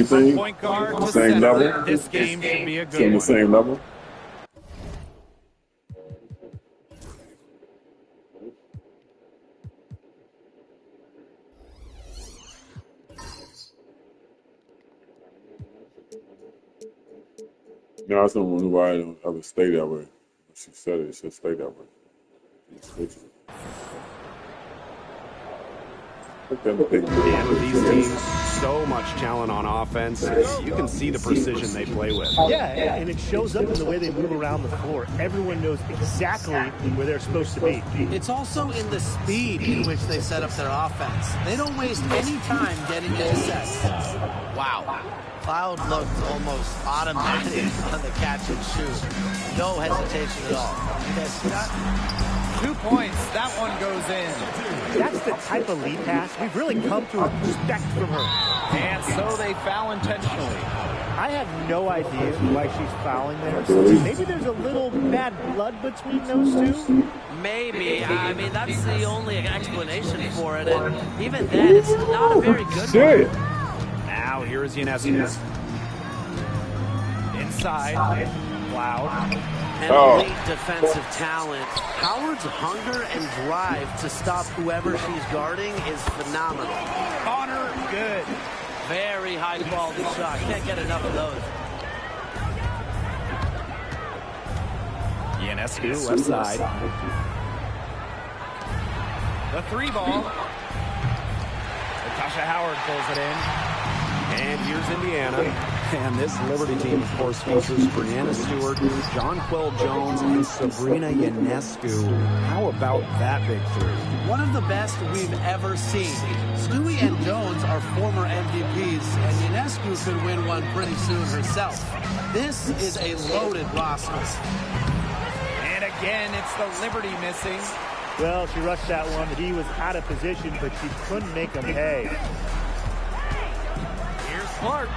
same thing, point guard to same center. level. This game should be a It's good on the one. same level. No, I just don't know why I don't ever stay that way. When she said it should stay that way. Switch it. And with these teams, so much talent on offense, you can see the precision they play with. Yeah, and it shows up in the way they move around the floor. Everyone knows exactly where they're supposed to be. It's also in the speed in which they set up their offense. They don't waste any time getting into sets. Wow. Cloud looked almost automatic on the catch and shoot. No hesitation at all. You guys see that? 2 points. That one goes in. That's the type of lead pass we've really come to expect from her. And so they foul intentionally. I have no idea why she's fouling there. Maybe there's a little bad blood between those two. Maybe. I mean, that's the only explanation for it. And even then, it's not a very good one. Now, here is Ionescu. Inside. Cloud. And elite defensive talent. Howard's hunger and drive to stop whoever she's guarding is phenomenal. Connor, good. Very high quality shot. Can't get enough of those. Ionescu, left side. The 3 ball. Natasha Howard pulls it in. And here's Indiana. And this Liberty team, of course, features Brianna Stewart, Jonquel Jones, and Sabrina Ionescu. How about that big three? One of the best we've ever seen. Stewie and Jones are former MVPs, and Ionescu could win one pretty soon herself. This is a loaded roster. And again, it's the Liberty missing. Well, she rushed that one. The D was out of position, but she couldn't make them pay. Here's Clark.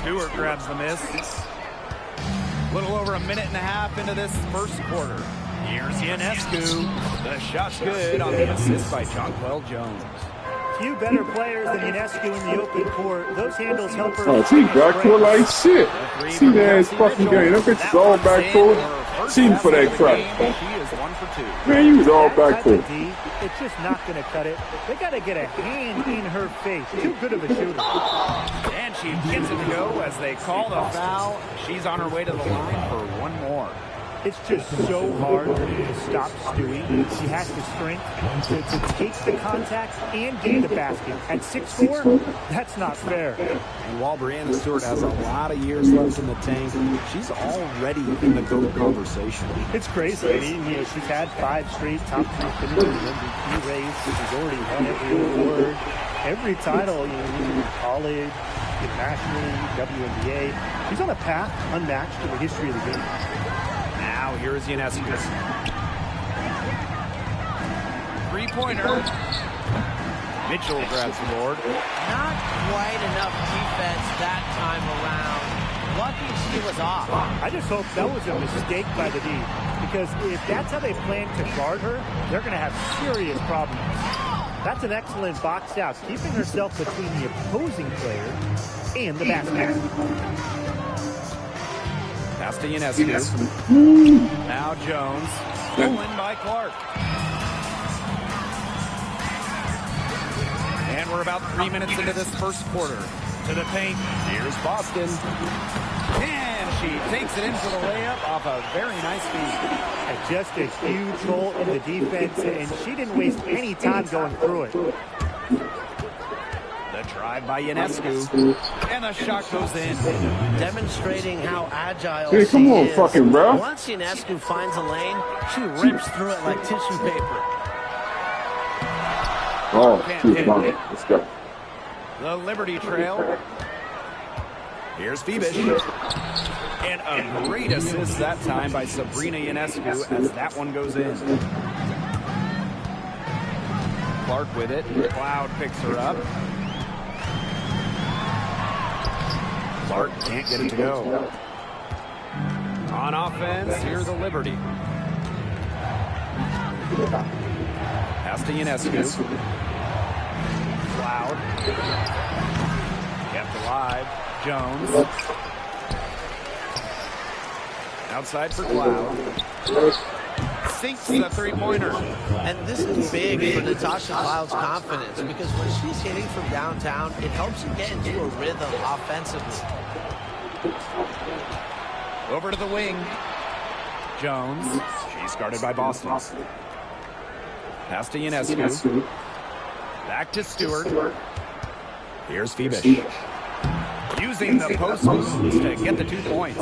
Stewart grabs the miss. A little over a minute and a half into this first quarter. Here's Ionescu. The shot's good on the assist by Jonquel Jones. Few better players than Ionescu in the open court. Those handles help her. Oh, she back to her like shit. See that ass fucking game. That bitch is all back to it. Cheating for that crap. She is 1 for 2. Man, you was all back to it. It's just not going to cut it. They got to get a hand in her face. Too good of a shooter. And she gets it to go as they call the foul. She's on her way to the line for one more. It's just so hard to stop Stewie. She has the strength to take the contact and get the basket. At 6'4", that's not fair. And while Brianna Stewart has a lot of years left in the tank, she's already in the GOAT conversation. It's crazy. I mean, she's had 5 straight top 3 finishes in the MVP race. She's already won every award, every title, in college, internationally, WNBA. She's on a path unmatched in the history of the game. Now, here is Ionescu. 3-pointer. Mitchell grabs the board. Not quite enough defense that time around. Lucky she was off. I just hope that was a mistake by the D, because if that's how they plan to guard her, they're going to have serious problems. That's an excellent box out, keeping herself between the opposing player and the basket. Pass to Ionescu. Now Jones. Stolen by Clark. And we're about 3 minutes into this first quarter. To the paint. Here's Boston. And she takes it in for the layup off a very nice feed. Just a huge hole in the defense, and she didn't waste any time going through it. The drive by Ionescu. And the shot goes in. Demonstrating how agile Hey, come she on, is. fucking bro. Once Ionescu finds a lane, she rips through it like tissue paper. Oh, she was fine. Let's go. The Liberty trail. Here's Phoebus. And a great assist that time by Sabrina Ionescu as that one goes in. Clark with it. Cloud picks her up. Clark can't get it to go. On offense, here's the Liberty. Pass to Ionescu. Cloud. Kept Kept alive. Jones. Outside for Cloud. Sinks the three-pointer. And this is big for Natasha Cloud's confidence because when she's hitting from downtown, it helps you get into a rhythm offensively. Over to the wing. Jones. She's guarded by Boston. Pass to Ionescu. Back to Stewart. Here's Fibish. Using the post moves to get the 2 points.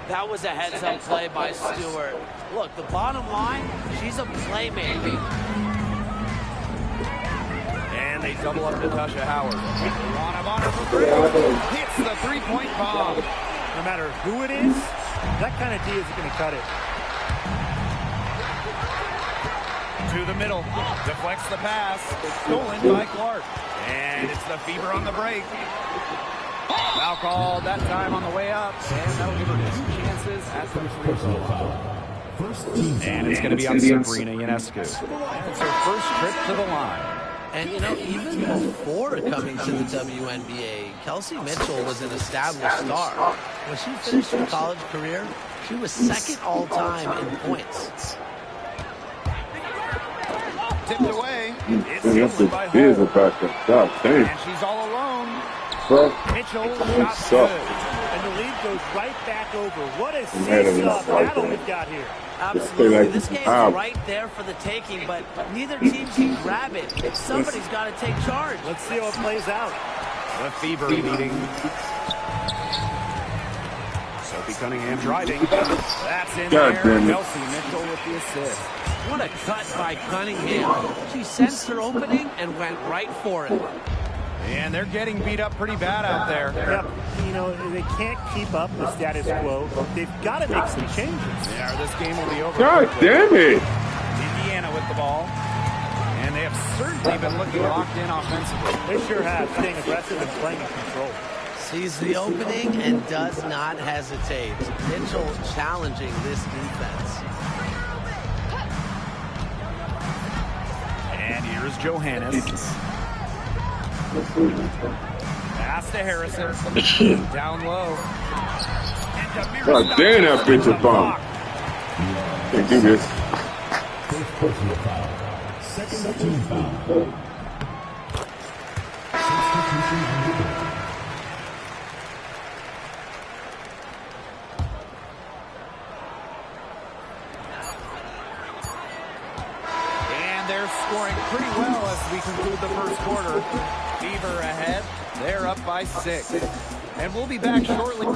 That was a heads-up play by Stewart. Look, the bottom line, she's a playmaker. And they double up Natasha Howard. Bonner for three. Hits the three-point bomb. No matter who it is, that kind of D is going to cut it. To the middle. Deflects the pass. Stolen by Clark. And it's the Fever on the break. Foul called that time on the way up. And that'll give her 2 chances at the free throw. And it's going to be on Sabrina Ionescu. It's her first trip to the line. And, you know, even before coming to the WNBA, Kelsey Mitchell was an established star. When she finished her college career, she was second all-time in points. Tipped away. It's That's stolen by the is Holt. about to God damn. And she's all alone. Fuck. Mitchell They shot suck. good. And the lead goes right back over. What a had it seesaw like battle that. we've got here. Absolutely. like This game's out. right there for the taking, but neither team can grab it. Somebody's got to take charge. Let's see how it plays out. The Fever leading. Sophie Cunningham driving. That's in God there. damn it. Kelsey Mitchell with the assist. What a cut by Cunningham. She sensed her opening and went right for it. And they're getting beat up pretty bad out there. Yep. You know, they can't keep up the status quo. They've got to make some changes. Yeah, this game will be over. God quickly. damn it. Indiana with the ball. And they have certainly been looking locked in offensively. They sure have, staying aggressive and playing in control. Sees the opening and does not hesitate. Mitchell challenging this defense. And here's Johannes. Pass to Harrison. Down low. And Demir God damn, that stops bitch the a bomb. block. Can't do this. Second team foul. And they're scoring pretty well as we conclude the first quarter. Fever ahead. They're up by 6. And we'll be back shortly.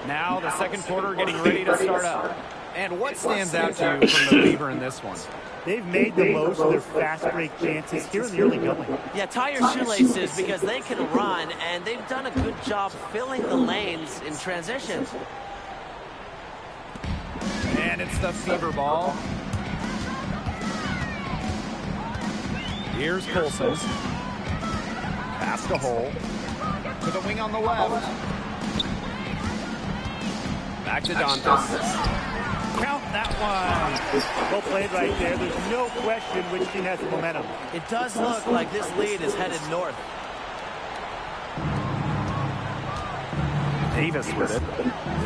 Now the second quarter getting ready to start up. And what stands out to you from the Fever in this one? They've made the most of their fast break chances here in the early going. Yeah, tie your shoelaces because they can run, and they've done a good job filling the lanes in transition. And it's the Fever ball. Here's Colson. Pass to Hole. To the wing on the left. Back to Dantas. Count that one. Well played right there. There's no question which team has the momentum. It does look like this lead is headed north. Davis with it.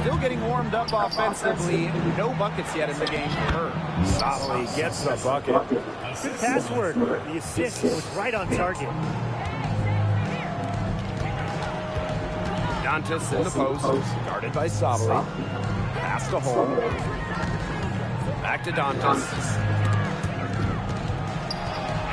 Still getting warmed up offensively. No buckets yet in the game for her. Solly gets the bucket. Good password. The assist was right on target. Dantas in the post. Guarded by Sabali. Pass to Hole. Back to Dantas.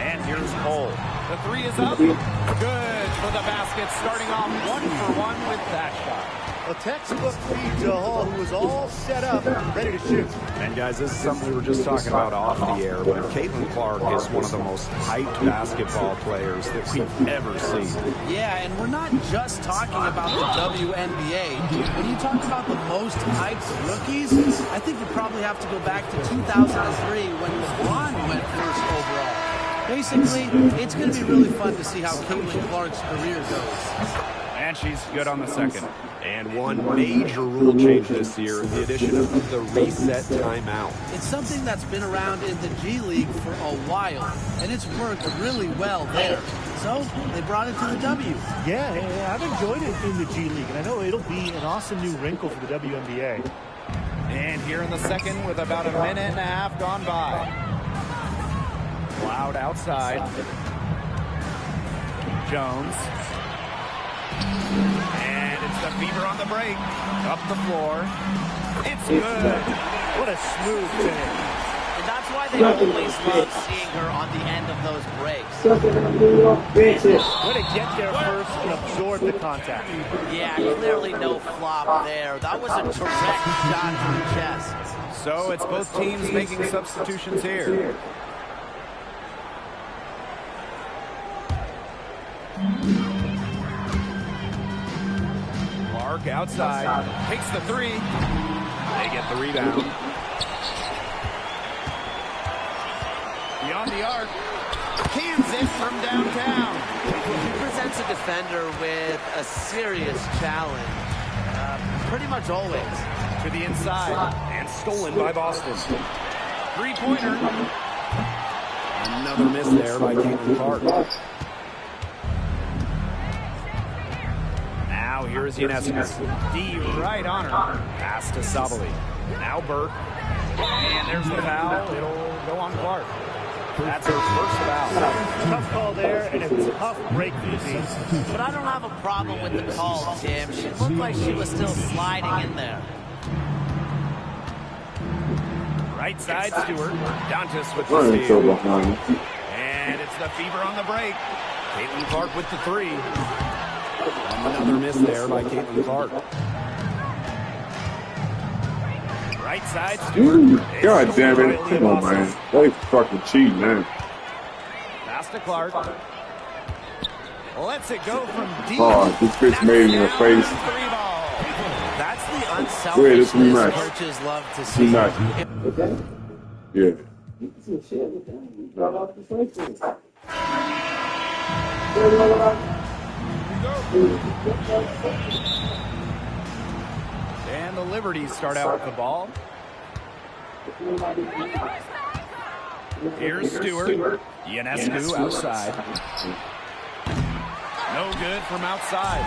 And here's Hole. The 3 is up. Good for the basket. Starting off 1-for-1 with that shot. A textbook feed to Hall, who was all set up, ready to shoot. And guys, this is something we were just talking about off the air, but Caitlin Clark is one of the most hyped basketball players that we've ever seen. Yeah, and we're not just talking about the WNBA. When you talk about the most hyped rookies, I think you probably have to go back to 2003 when LeBron went first overall. Basically, it's going to be really fun to see how Caitlin Clark's career goes. And she's good on the second. And one major rule change this year, the addition of the reset timeout. It's something that's been around in the G League for a while, and it's worked really well there. So they brought it to the W. Yeah, I've enjoyed it in the G League, and I know it'll be an awesome new wrinkle for the WNBA. And here in the second with about a minute and a half gone by. Cloud outside. Jones. And it's the Fever on the break. Up the floor. It's good. What a smooth finish. And that's why they always love seeing her on the end of those breaks. Way to get there first and absorb the contact. Yeah, clearly no flop there. That was a direct shot to the chest. So it's both teams making substitutions here. Clark outside, takes the three. They get the rebound. Beyond the arc, cans it from downtown. He presents a defender with a serious challenge, pretty much always. To the inside, and stolen by Boston. Three-pointer. Another miss there by Caitlin Clark. Now here's Ionescu. D right on her. Pass to Sabali. Now Burke. And there's the foul. It'll go on Clark. That's her first foul. Tough call there, and a tough break for the team. But I don't have a problem with the call, Tim. She looked like she was still sliding in there. Right side, Stewart. Dantas with the steal. And it's the Fever on the break. Caitlin Clark with the three. Another miss there by Caitlin Clark. Right side, Stewart. God damn it. Come on, man. They fucking cheating, man. Pass to Clark. Lets it go from deep. Oh, this bitch made it in her face. Three ball. That's the Go ahead, it's unselfishness rematch. coaches love to see. Rematch. Yeah. And the Liberties start out with the ball. Here's Stewart. Ionescu outside. No good from outside.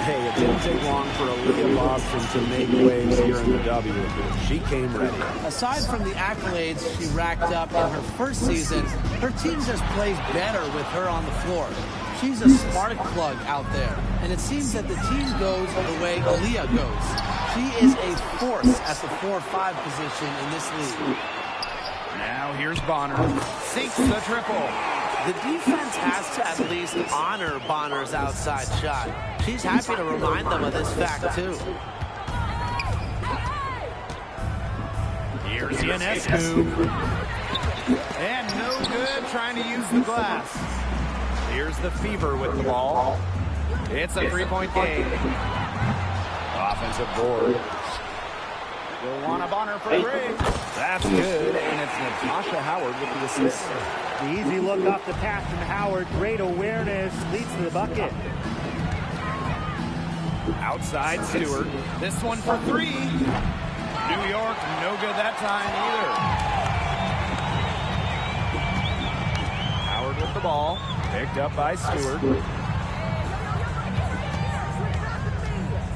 Hey, it didn't take long for Aaliyah Boston to make waves here in the W. She came ready. Aside from the accolades she racked up in her first season, her team just plays better with her on the floor. She's a spark plug out there, and it seems that the team goes the way Aaliyah goes. She is a force at the 4-5 position in this league. Now here's Bonner. Sinks the triple. The defense has to at least honor Bonner's outside shot. She's happy to remind them of this fact, too. Here's Ionescu. And no good trying to use the glass. Here's the Fever with the ball. It's a three-point game. Offensive board. Luana Bonner for three. That's good. And it's Natasha Howard with the assist. The easy look off the pass from Howard. Great awareness. Leads to the bucket. Outside Stewart. This one for three. New York, no good that time either. Howard with the ball. Picked up by Stewart.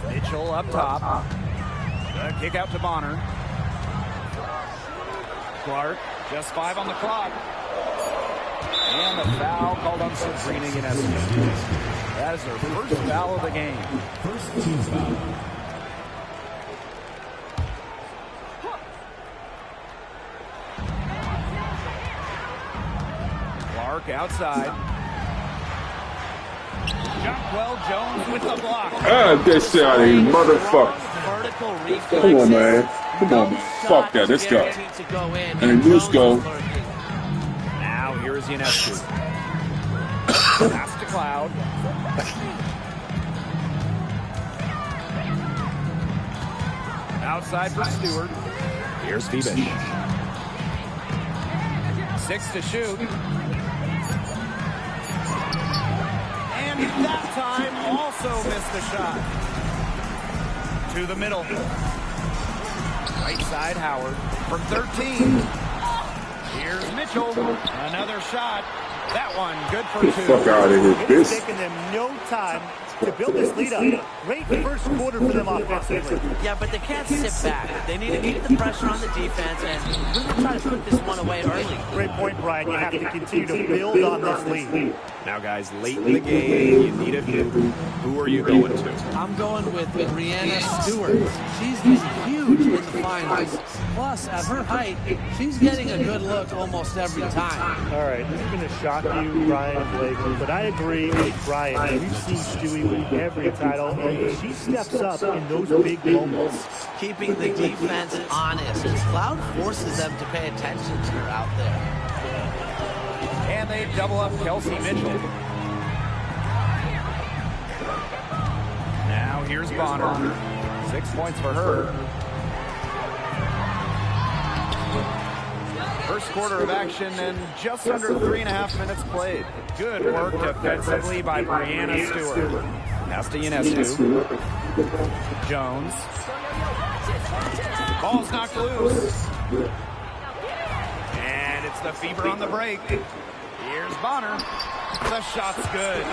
Mitchell up top. The kick out to Bonner. Clark, just 5 on the clock. And the foul called on Sabrina Ionescu. That is her first foul of the game. First team foul. Clark outside. Jonquel Jones with the block. Ah, that shit out of here, motherfucker. Vertical Come on, man. Come on. Fuck that. Let's go. And let's go. Now here's Ionescu. Pass to Cloud. Outside for Stewart. Here's Febish. 6 to shoot. And And that time also missed the shot. To the middle. Right side, Howard. From 13. Here's Mitchell. Another shot. That one good for 2. Fuck out of here, It's bitch. taken them no time to build this lead up. Great first quarter for them offensively. Yeah, but they can't sit back. They need to keep the pressure on the defense and really try to put this one away early. Great point, Brian. You have to continue to build on this lead. Now, guys, late in the game, you need a hoop. Who are you going to? I'm going with Brianna Stewart. She's been huge in the finals. Plus, at her height, she's getting a good look almost every time. All right, this is going to shock you, Brian Blake, but I agree with Brian. We've seen Stewie win every title, and she steps up in those big moments. Keeping the defense honest. Cloud forces them to pay attention to her out there. And they double up Kelsey Mitchell. Now here's Bonner. 6 points for her. First quarter of action and just under 3.5 minutes played. Good work defensively by Brianna Stewart. Pass to Ionescu. Jones. Ball's knocked loose. And it's the Fever on the break. Here's Bonner. The shot's good.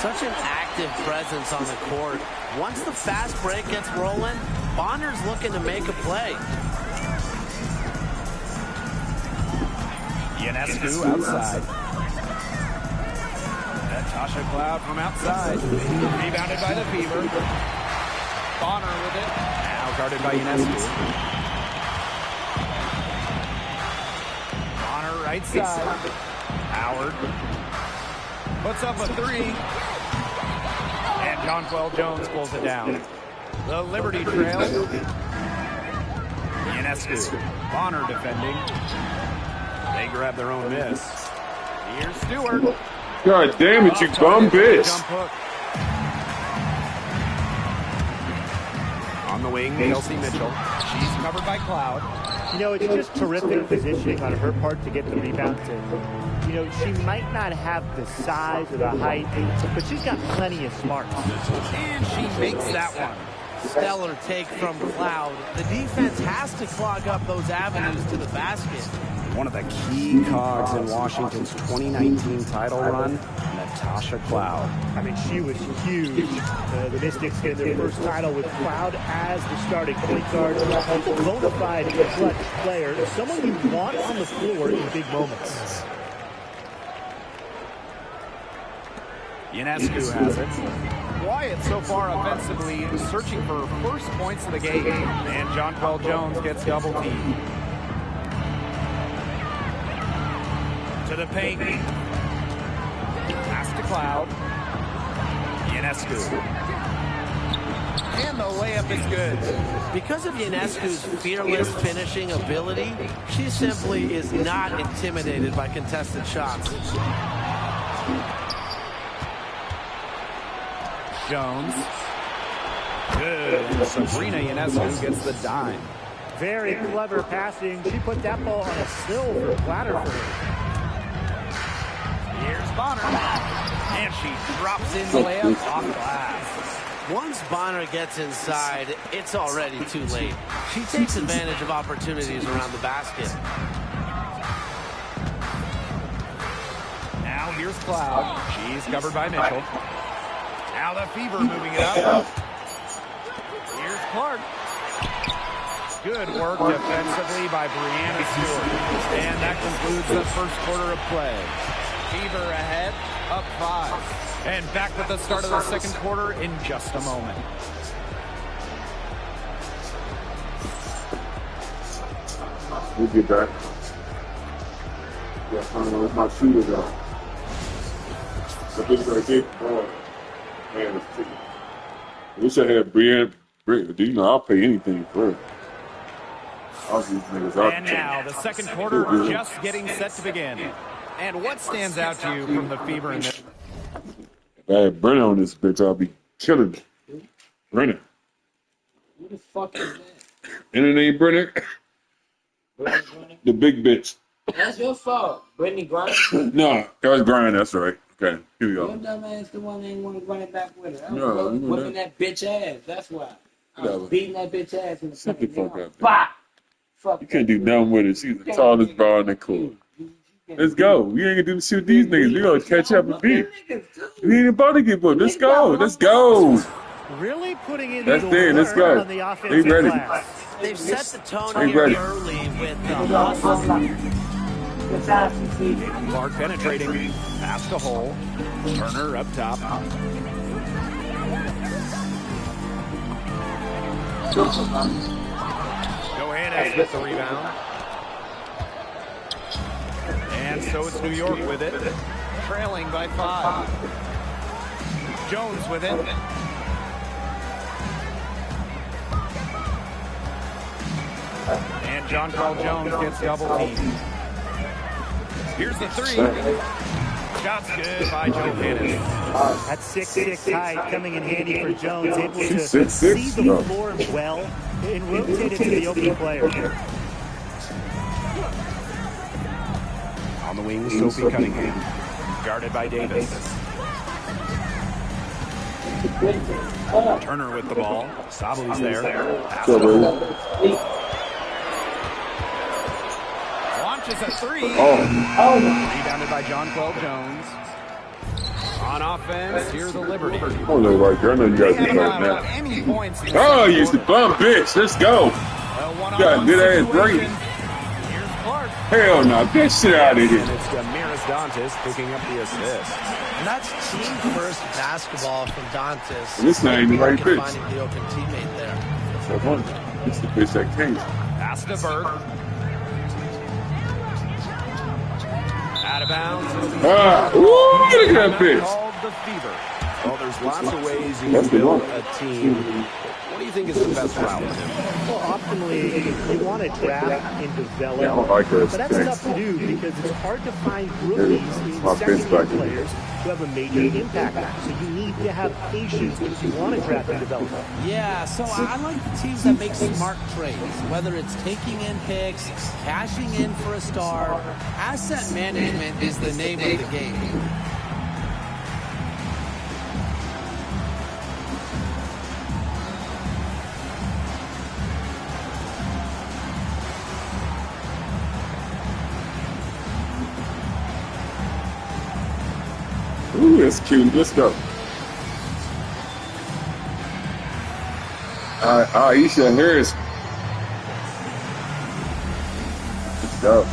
Such an active presence on the court. Once the fast break gets rolling, Bonner's looking to make a play. Ionescu outside. Natasha Cloud from outside. Rebounded by the Fever. Bonner with it. Now guarded by Ionescu. Bonner right side. Howard puts up a 3. And Jonquel Jones pulls it down. The Liberty trail. Ionescu. Bonner defending. They grab their own miss. Here's Stewart. God damn it, you dumb bitch. Jump hook. On the wing, Kelsey Mitchell. She's covered by Cloud. You know, it's just terrific positioning on her part to get the rebound. And, you know, she might not have the size or the height, but she's got plenty of smarts. And she makes that one. Stellar take from Cloud. The defense has to clog up those avenues to the basket. One of the key cogs in Washington's 2019 title run, Natasha Cloud. I mean, she was huge. The Mystics get their first title with Cloud as the starting point guard. A bona fide clutch player, someone you want on the floor in big moments. Ionescu has it. Wyatt so far offensively searching for first points of the game. And Jonquel Jones gets double teamed. To the paint. Pass to Cloud. Ionescu. And the layup is good. Because of Ionescu's fearless finishing ability, she simply is not intimidated by contested shots. Jones. Good. Sabrina Ionescu gets the dime. Very clever passing. She put that ball on a silver platter for her. Here's Bonner. And she drops in the layup off glass. Once Bonner gets inside, it's already too late. She takes advantage of opportunities around the basket. Now here's Cloud. She's covered by Mitchell. Now the Fever moving it up. Here's Clark. Good work defensively by Brianna Stewart. And that concludes the first quarter of play. Fever ahead, up 5. And back with the start of the second quarter in just a moment. We'll get back. Yeah, I don't know if my shooters are. But this right here, oh, man, it's pretty. I wish I had Brian. Do you know I'll pay anything for it? I'll use niggas out. And now the second quarter just getting set to begin. And what stands out to you from the Fever in this? If I had Brennan on this bitch, I'll be killing it. Brennan. Who the fuck is that? And it ain't Brennan. The big bitch. That's your fault. Brittany Griner. No, that was Brian, that's right. Okay, here we Your go. dumb ass the one that ain't want to run it back with her. I No, was you know whipping that bitch ass. That's why. I Whatever. was beating that bitch ass in the Shut the fucking fuck yard. up, man. Bah! Fuck You can't do that. nothing with it. She's the You tallest can't- ball in the court. Let's go. We ain't gonna do the shit with these niggas. We gonna catch up and beat. We ain't about to get booked. Let's go. Let's go. Really putting in That's the there. Let's work go. on the They offensive ready. glass. They've set the tone They here ready. early with the hustle. Clark penetrating. Past the hole. Turner up top. Johannes gets the rebound. And so it's New York with it. Trailing by 5. Jones with it. And John Carl Jones gets double teamed. Here's the 3. Shot's good by Johannes. That 6'6" height coming in handy for Jones, able to She's 6'6", see the no. floor well and rotate it to the open player. On the wing, Sophie Cunningham. Guarded by Davis. Turner with the ball. Sabali's there. Pass So, to baby. launches a 3. Oh, Rebounded by John Quell Jones. On offense, here's the Liberty. hold on right there. I know you They guys haven't do right allowed now. any points in the Oh, second you used to quarter. bum bitch. Let's go. A one-on-one Got good ass situation. break. Here's Clark. Hell no. Get shit out of And here. it's Damiris Dantas picking up the assist. And that's team first basketball from Dantas. This not even the right Working pitch. finding the open teammate there. That's one. This is the bitch that came. Pass to Burke. Out of bounds. Ah, ooh, look at that bitch. Called the Fever. Well, there's lots of ways you That's can the build one. a team. What do you think is the best route, Tim? Well, optimally, you want to draft and develop, I don't like this but that's thing. tough to do because it's hard to find rookies in My second bench year back in. players who have a major impact. So you need to have patience if you want to draft and develop. Yeah, so I like the teams that make smart trades, whether it's taking in picks, cashing in for a star. Asset management is the name of the game. Ooh, that's cute. Let's go. Aisha Harris. Let's go.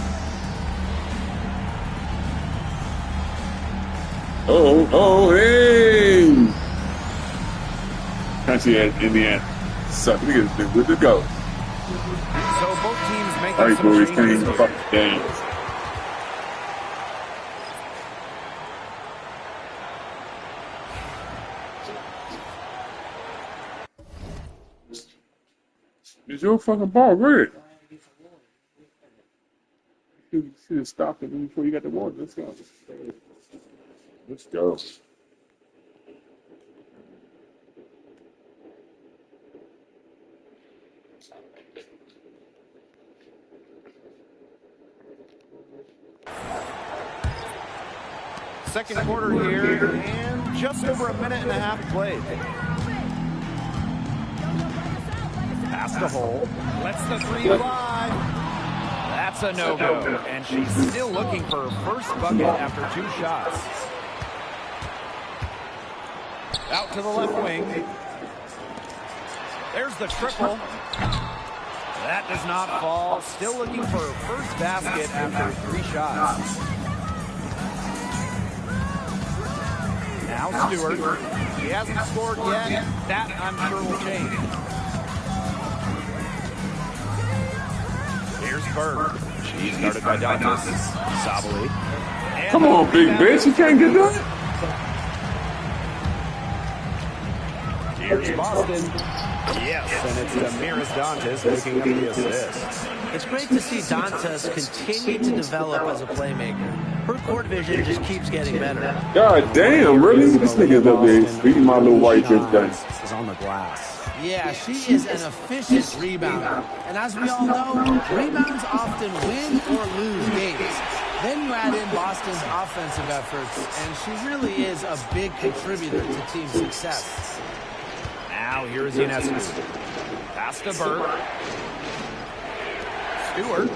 Oh, hey! Country at Indiana. Suck. Look at this. Good to go. So both teams making All right, some boys. changes Can't even here. fucking dance. It's your fucking ball, red. You should have stopped it before you got the water. Let's go. Let's go. Second quarter here, and just over a minute and a half played. Past the hole, lets the 3 fly. That's a no-go, and she's still looking for her first bucket after 2 shots. Out to the left wing. There's the triple. That does not fall. Still looking for her first basket after 3 shots. Now Stewart. She hasn't scored yet. That, I'm sure, will change. Here's Berg. She's guarded by Dantas. Sabali. And Come on, big bitch. You can't get that. here's Boston. Yes, and it's Damiris Dantas picking up the assist. It's great to see Dantas continue to develop as a playmaker. Her court vision just keeps getting better. God damn, really? This nigga's up there beating my little white bitch down. Is on the glass. Yeah, she is an efficient rebounder. And as we all know, rebounds often win or lose games. Then you add in Boston's offensive efforts, and she really is a big contributor to team success. Now here's Ionescu. Pass to Burke. Stewart.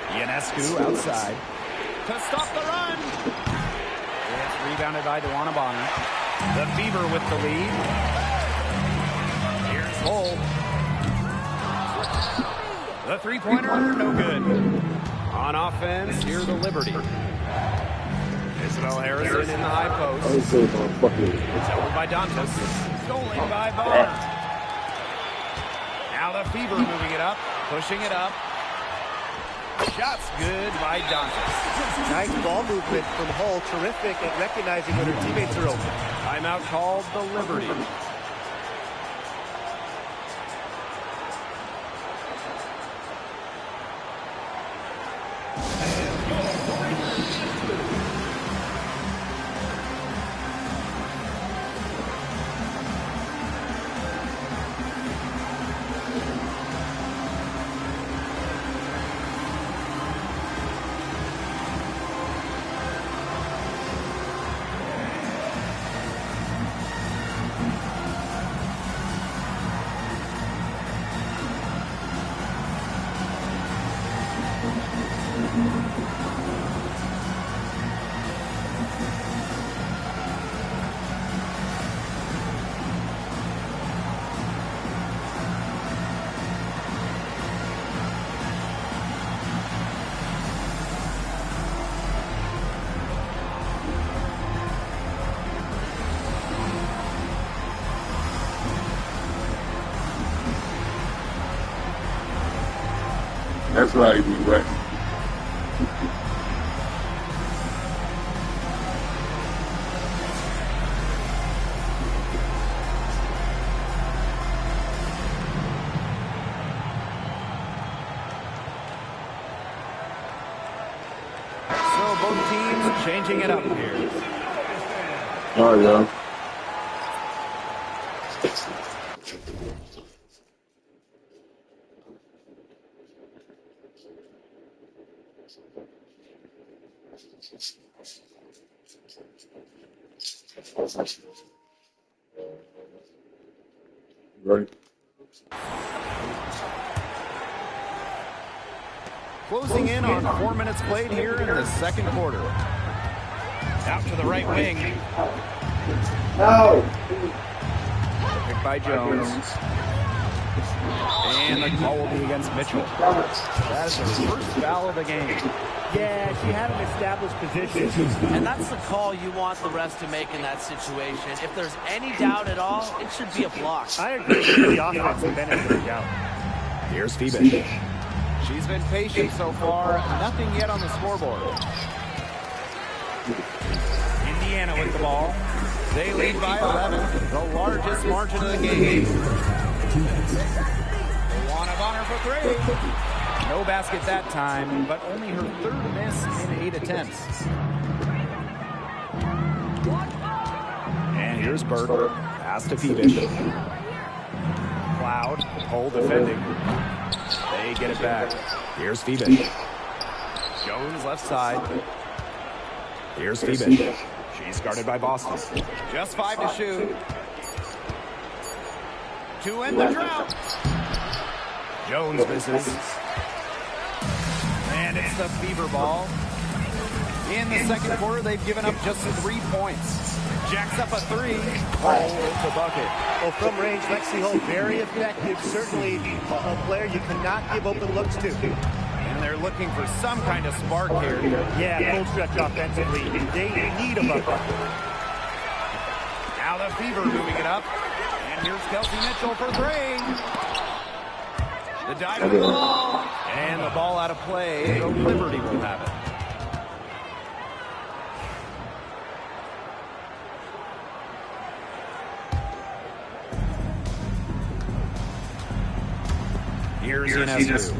Ionescu outside. To stop the run. It's rebounded by DeWanna Bonner. The Fever with the lead. Here's Hull. The three-pointer, no good. On offense, here's the Liberty. Isabel Harrison in the high post. It's over by Dantas. Stolen by Bonner. Now the Fever moving it up, pushing it up. Shots good by Dantas. Nice ball movement from Hull. Terrific at recognizing when her teammates are open. Timeout called the Liberty. That's right, you right. So both teams changing it up here. Oh, yeah. Right. Closing in on 4 minutes played here in the second quarter. Out to the right wing. No. Picked by Jones. And the call will be against Mitchell. That is the first foul of the game. Yeah, she had an established position. And that's the call you want the refs to make in that situation. If there's any doubt at all, it should be a block. I agree with the offense and benefit of the doubt. Here's Febish. She's been patient so far. Nothing yet on the scoreboard. Indiana with the ball. They lead by 11. The largest margin of the game. DeWanna Bonner for three. No basket that time, but only her third miss in 8 attempts. And here's Burke. Pass to Febish. Cloud. Hull defending. They get it back. Here's Febish. Jones left side. Here's Febish. She's guarded by Boston. Just 5 to shoot. To end the drought. Jones misses. And it's the Fever ball. In the second quarter, they've given up just 3 points. Jacks up a three. Hull with the bucket. Well, from range, Lexi Hull, very effective. Certainly a player you cannot give open looks to. And they're looking for some kind of spark here. Yeah, full stretch offensively. They need a bucket. Now the Fever moving it up. And here's Kelsey Mitchell for three. The dive with the ball. And the ball out of play. The Liberty will have it. Here's Ionescu.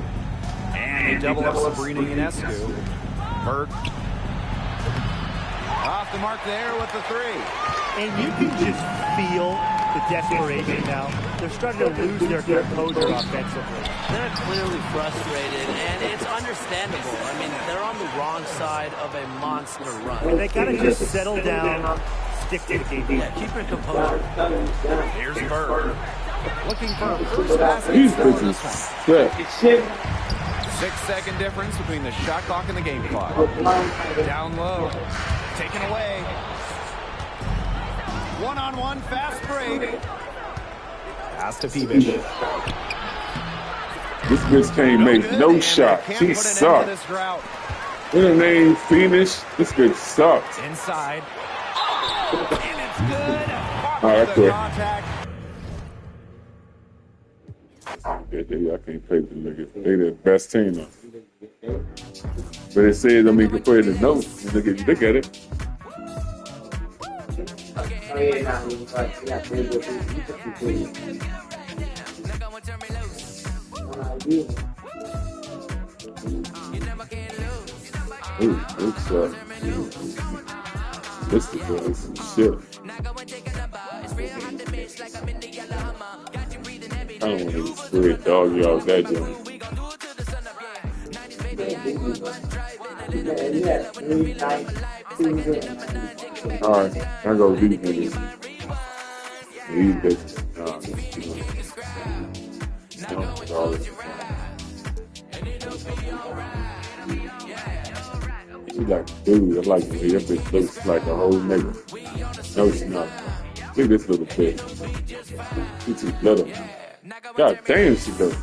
And they double up Sabrina Ionescu. Burke. Off the mark there with the three. And you can just feel the desperation now. They're starting to lose their composure offensively. They're clearly frustrated, and it's understandable. I mean, they're on the wrong side of a monster run. They got to just settle down, stick to the game. Yeah, keep your composure. Here's Bird. Looking for a first basket. These score in this bitches one. sick. 6-second difference between the shot clock and the game clock. Down low. Taken away. One-on-one fast break. Pass to Peevish. This bitch can't make no shot. She sucks. With her name Phoenix, this bitch sucks. Inside. And it's good. All right, The cool. contact. I can't play with the niggas. They the best team though. But it says, I mean, you can put it in the notes. And look at it. Ooh, it's this is some shit. I don't want to spread doggy off that joint. Alright, I go with these niggas. These bitches. She's like, dude, I like the way your bitch looks like a whole nigga. No, she's not. Look at this little bitch. She's too little. God damn, she does.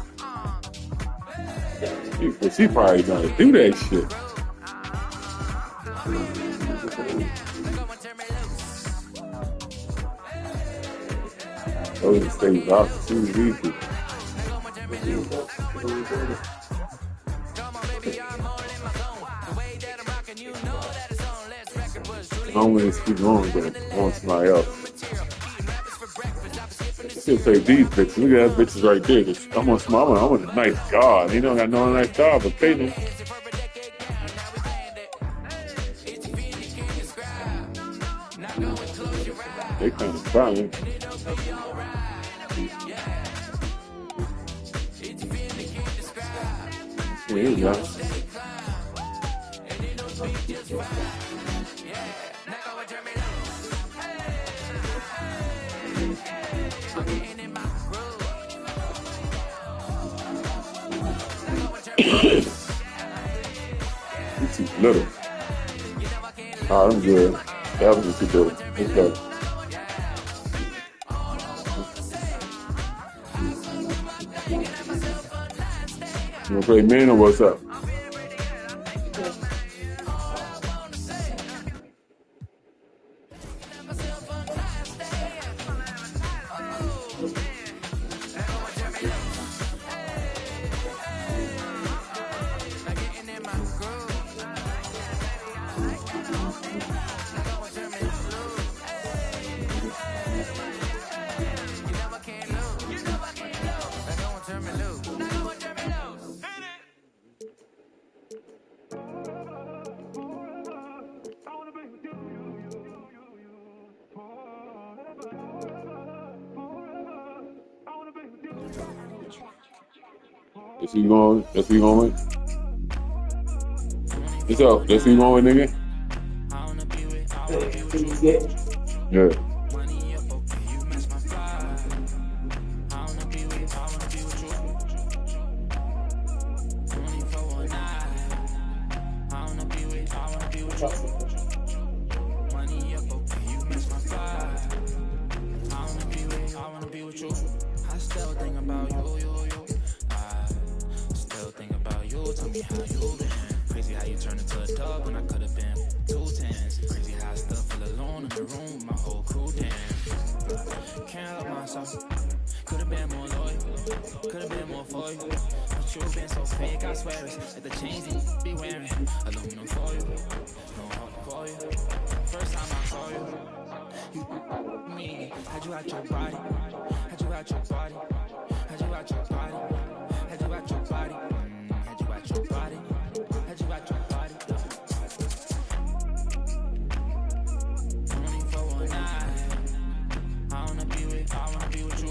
She probably gonna do that shit. Those things off too easy. I don't want to speak wrong, but I want somebody else. She'll say these bitches. Look at that bitches right there. I want a nice job. He don't got no nice job, but pay them. They kind of crying. Here you go. You're too little. Alright, I'm good. That was too little. Let's go. You wanna play man or what's up? That's who you going with? What's up? That's who you going with, nigga? Yeah. I wanna be with you.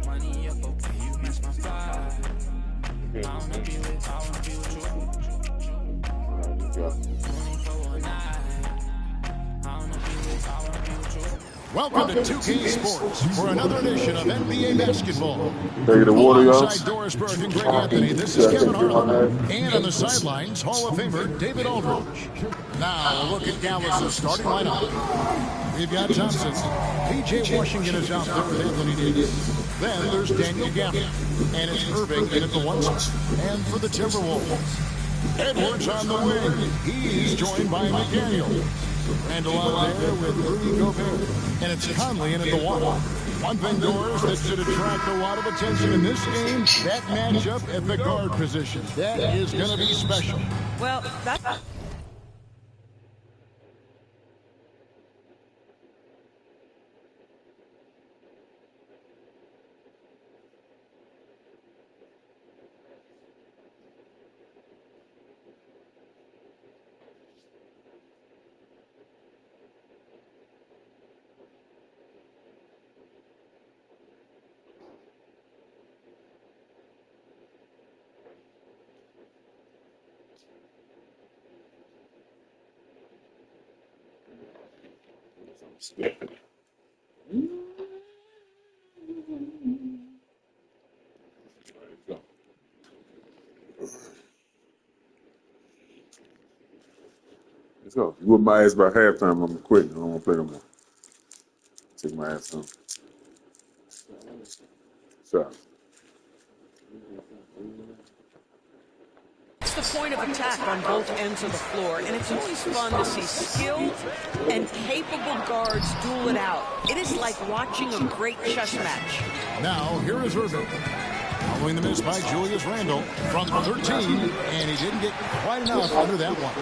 Money up, okay, you match my vibe. I wanna be with you. 24 a night. I wanna be with you. Welcome to 2K Sports for another edition of NBA basketball. Take the water, y'all. Alongside Doris Burke and Greg Anthony, this is Kevin Harlan. And on the sidelines, Hall of Famer David Aldridge. Now, a look at Dallas' starting lineup. We've got Thompson. P.J. Washington is out there with Anthony Davis. Then there's Daniel Gafford. And it's Irving in at the 1 spot. And for the Timberwolves, Edwards on the wing. He's joined by McDaniel. Randall out there with Rudy Gobert. And it's Conley in at the 1. One thing, Doris, that should attract a lot of attention in this game, that matchup at the guard position. That is going to be special. Well, that's... Let's go. You whoop my ass by halftime, I'm gonna quit. I don't want to play no more. Take my ass home. Stop. It's the point of attack on both ends of the floor, and it's always fun to see skilled and capable guards duel it out. It is like watching a great chess match. Now, here is Irving. Following the miss by Julius Randle from 13, and he didn't get quite enough under that one.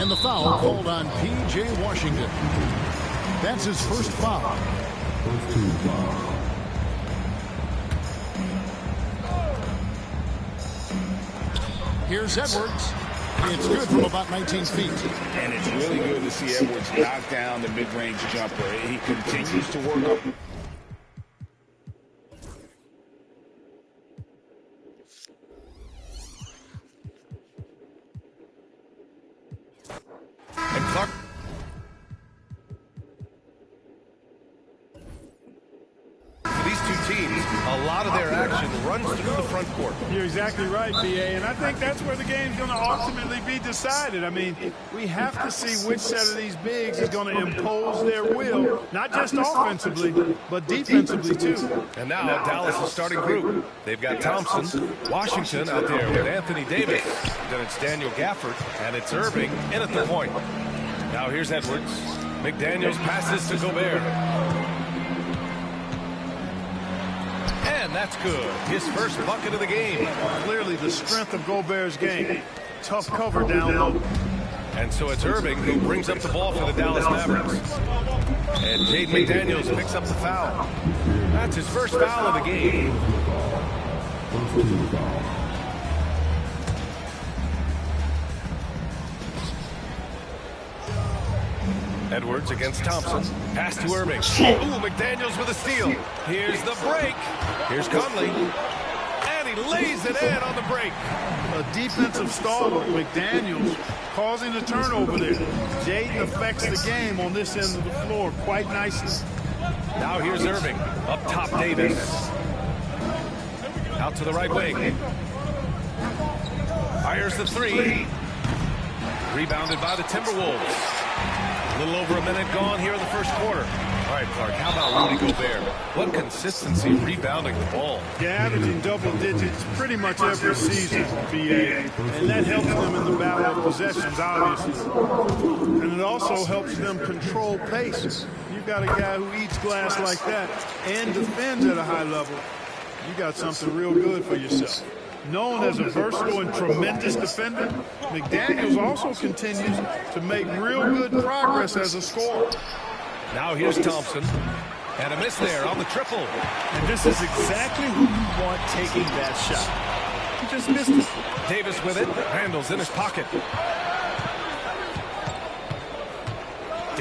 And the foul called on P.J. Washington. That's his first foul. Here's Edwards. It's good from about 19 feet. And it's really good to see Edwards knock down the mid-range jumper. He continues to work up. And Clark. For these two teams, a lot of their action runs through the front court. You're exactly right, B.A., and I think that's where the game's going to ultimately be decided. I mean, we have to see which set of these bigs is going to impose their will, not just offensively, but defensively, too. And now Dallas' starting group. They've got Thompson, Washington out there with Anthony Davis. Then it's Daniel Gafford, and it's Irving in at the point. Now here's Edwards. McDaniels passes to Gobert. And that's good. His first bucket of the game. Clearly the strength of Gobert's game. Tough cover down low. And so it's Irving who brings up the ball for the Dallas Mavericks. And Jaden McDaniels picks up the foul. That's his first foul of the game. Edwards against Thompson. Pass to Irving. Ooh, McDaniels with a steal. Here's the break. Here's Conley. And he lays it in on the break. A defensive stalwart, McDaniels, causing the turnover there. Jaden affects the game on this end of the floor quite nicely. Now here's Irving. Up top, Davis. Out to the right wing. Fires the three. Rebounded by the Timberwolves. A little over a minute gone here in the first quarter. All right, Clark, how about Rudy Gobert? What consistency rebounding the ball. Yeah, averaging double digits pretty much every season, BA. And that helps them in the battle of possessions, obviously. And it also helps them control pace. You've got a guy who eats glass like that and defends at a high level. You got something real good for yourself. Known as a versatile and tremendous defender, McDaniels also continues to make real good progress as a scorer. Now here's Thompson. And a miss there on the triple. And this is exactly who you want taking that shot. He just missed it. Davis with it. Randall's in his pocket.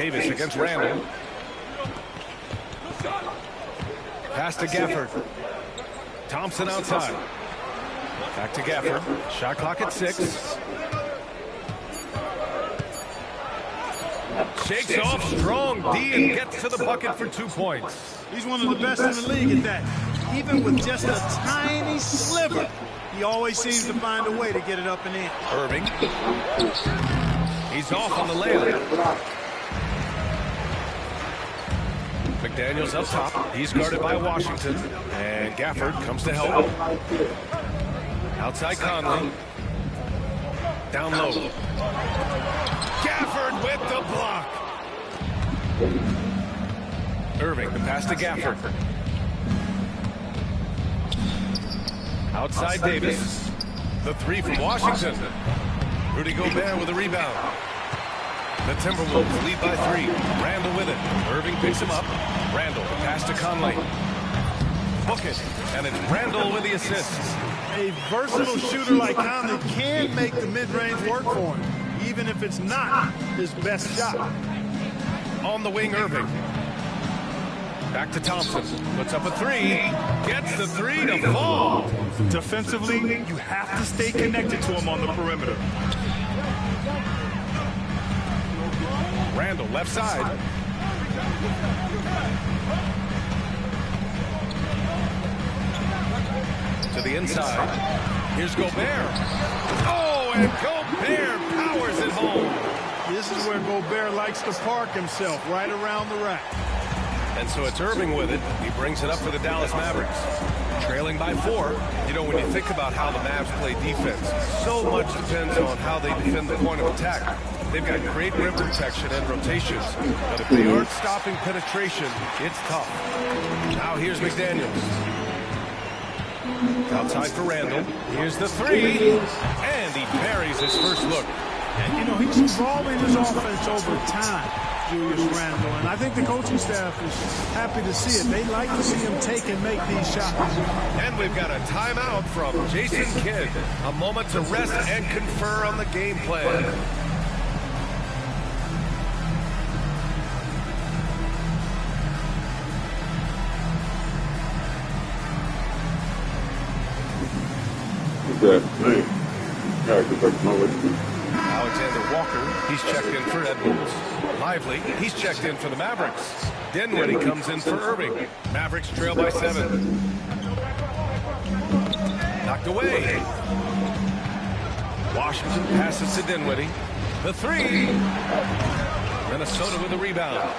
Davis against Randall. Pass to Gafford. Thompson outside. Back to Gafford. Shot clock at 6. Shakes off strong D and gets to the bucket for 2 points. He's one of the best in the league at that. Even with just a tiny sliver, he always seems to find a way to get it up and in. Irving. He's off on the layup. McDaniels up top. He's guarded by Washington. And Gafford comes to help. Outside Conley. Down low. Gafford with the block. Irving, the pass to Gafford. Outside Davis. The 3 from Washington. Rudy Gobert with a rebound. The Timberwolves lead by 3. Randall with it. Irving picks him up. Randall, the pass to Conley. Book it. And it's Randall with the assists. A versatile shooter like Conley can make the mid-range work for him, even if it's not his best shot. On the wing, Irving. Back to Thompson. Puts up a 3. Gets the 3 to fall. Defensively, you have to stay connected to him on the perimeter. Randall, left side. To the inside. Here's Gobert. Oh, and Gobert powers it home. This is where Gobert likes to park himself, right around the rack. And so it's Irving with it. He brings it up for the Dallas Mavericks. Trailing by 4. You know, when you think about how the Mavs play defense, so much depends on how they defend the point of attack. They've got great rim protection and rotations. But if they aren't stopping penetration, it's tough. Now here's McDaniels. Outside for Randall. Here's the 3. And he parries his first look. And, you know, he's evolving his offense over time, Julius Randle. And I think the coaching staff is happy to see it. They like to see him take and make these shots. And we've got a timeout from Jason Kidd. A moment to rest and confer on the game plan. Alexander Walker, he's checked in for Edwards. Lively, he's checked in for the Mavericks. Dinwiddie comes in for Irving. Mavericks trail by 7. Knocked away. Washington passes to Dinwiddie. The 3. Minnesota with a rebound.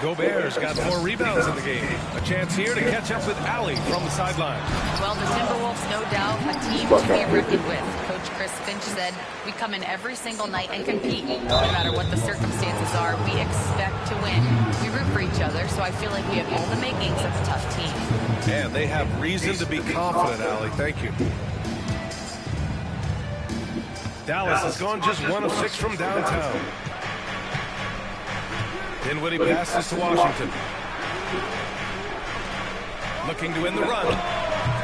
Gobert's got 4 rebounds in the game. A chance here to catch up with Allie from the sideline. Well, the Timberwolves, no doubt, a team to be reckoned with. Coach Chris Finch said, we come in every single night and compete. No matter what the circumstances are, we expect to win. We root for each other, so I feel like we have all the makings of a tough team. And they have reason to be confident, Allie. Thank you. Dallas has gone just 1 of 6 from downtown. Dinwiddie passes to Washington. Looking to win the run.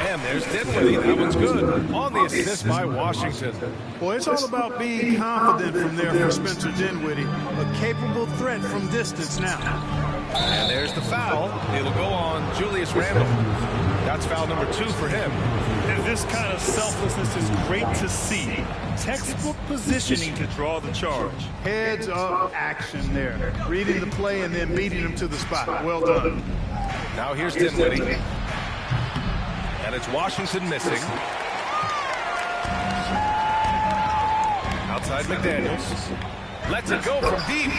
And there's Dinwiddie. That one's good. On the assist by Washington. Boy, it's all about being confident from there for Spencer Dinwiddie. A capable threat from distance now. And there's the foul. It'll go on Julius Randle. That's foul number 2 for him. And this kind of selflessness is great to see. Textbook positioning to draw the charge. Heads up action there. Reading the play and then beating him to the spot. Well done. Now here's Dinwiddie. And it's Washington missing. Outside McDaniels. Lets it go from deep.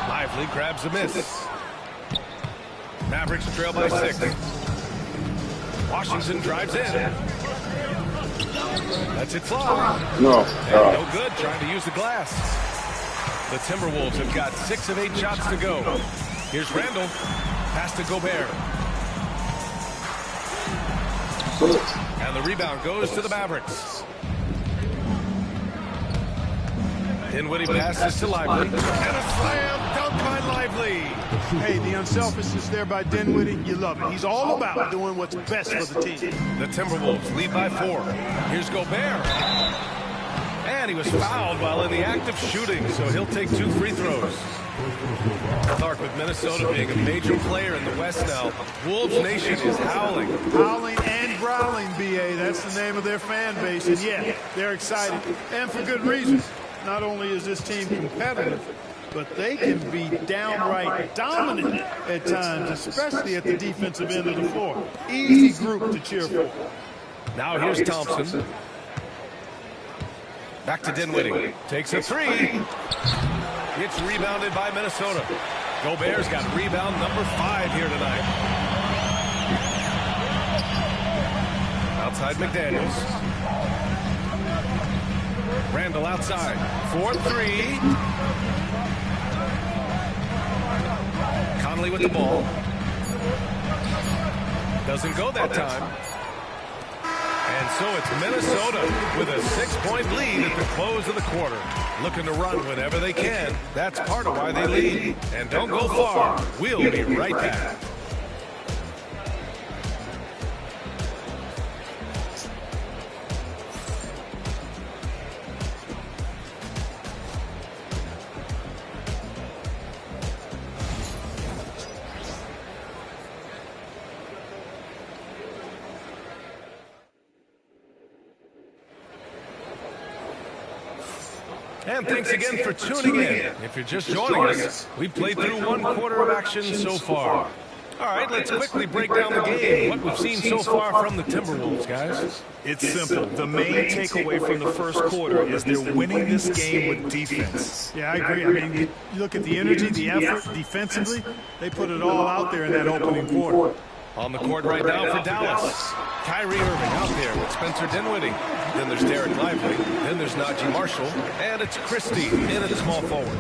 Lively grabs a miss. Mavericks trail by 6. Washington drives in. Lets it fly. No. No good, trying to use the glass. The Timberwolves have got 6 of 8 shots to go. Here's Randall. Pass to Gobert. And the rebound goes to the Mavericks. Dinwiddie passes to Lively. And a slam dunk by Lively. Hey, the unselfishness there by Dinwiddie, you love it. He's all about doing what's best for the team. The Timberwolves lead by 4. Here's Gobert. And he was fouled while in the act of shooting, so he'll take 2 free throws. Clark, with Minnesota being a major player in the West now, Wolves Nation is howling. Howling and growling, B.A. That's the name of their fan base. And, yeah, they're excited. And for good reason. Not only is this team competitive, but they can be downright dominant at times, especially at the defensive end of the floor. Easy group to cheer for. Now here's Thompson. Back to Dinwiddie. Takes a three. It's rebounded by Minnesota. Gobert's got rebound number 5 here tonight. Outside McDaniels. Randall outside. 4-3. Conley with the ball. Doesn't go that time. And so it's Minnesota with a 6-point lead at the close of the quarter. Looking to run whenever they can. That's part of why they lead. And don't go far. We'll be right back. And thanks again for tuning in. If you're just joining us, we've played through 1 quarter of action so far. All right, let's quickly break down the game. What we've seen so far from the Timberwolves, guys. It's simple. The main takeaway from the first quarter is they're winning this game with defense. Yeah, I agree. I mean, you look at the energy, the effort, defensively, they put it all out there in that opening quarter. On the court right now for Dallas. Kyrie Irving out there with Spencer Dinwiddie. Then there's Derek Lively. Then there's Najee Marshall. And it's Christie in at small forward.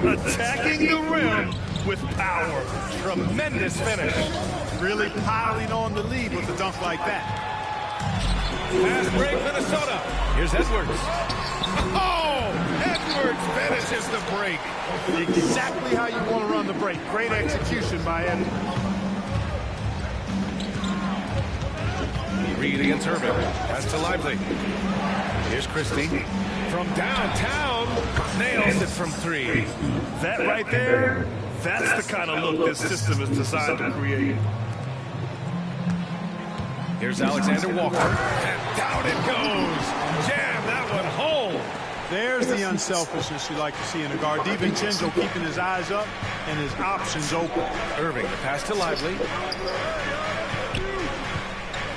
Attacking the rim with power. Tremendous finish. Really piling on the lead with a dunk like that. Fast break, Minnesota. Here's Edwards. Oh! Edwards finishes the break. Exactly how you want to run the break. Great execution by Edwards. Reed against Irving. Pass to Lively. Here's Christie. From downtown, nails it from 3. That right there, that's the kind of look this system is designed to create. Here's Alexander Walker. And down it goes. Jam that one home. There's the unselfishness you like to see in a guard. DiVincenzo keeping his eyes up and his options open. Irving, the pass to Lively.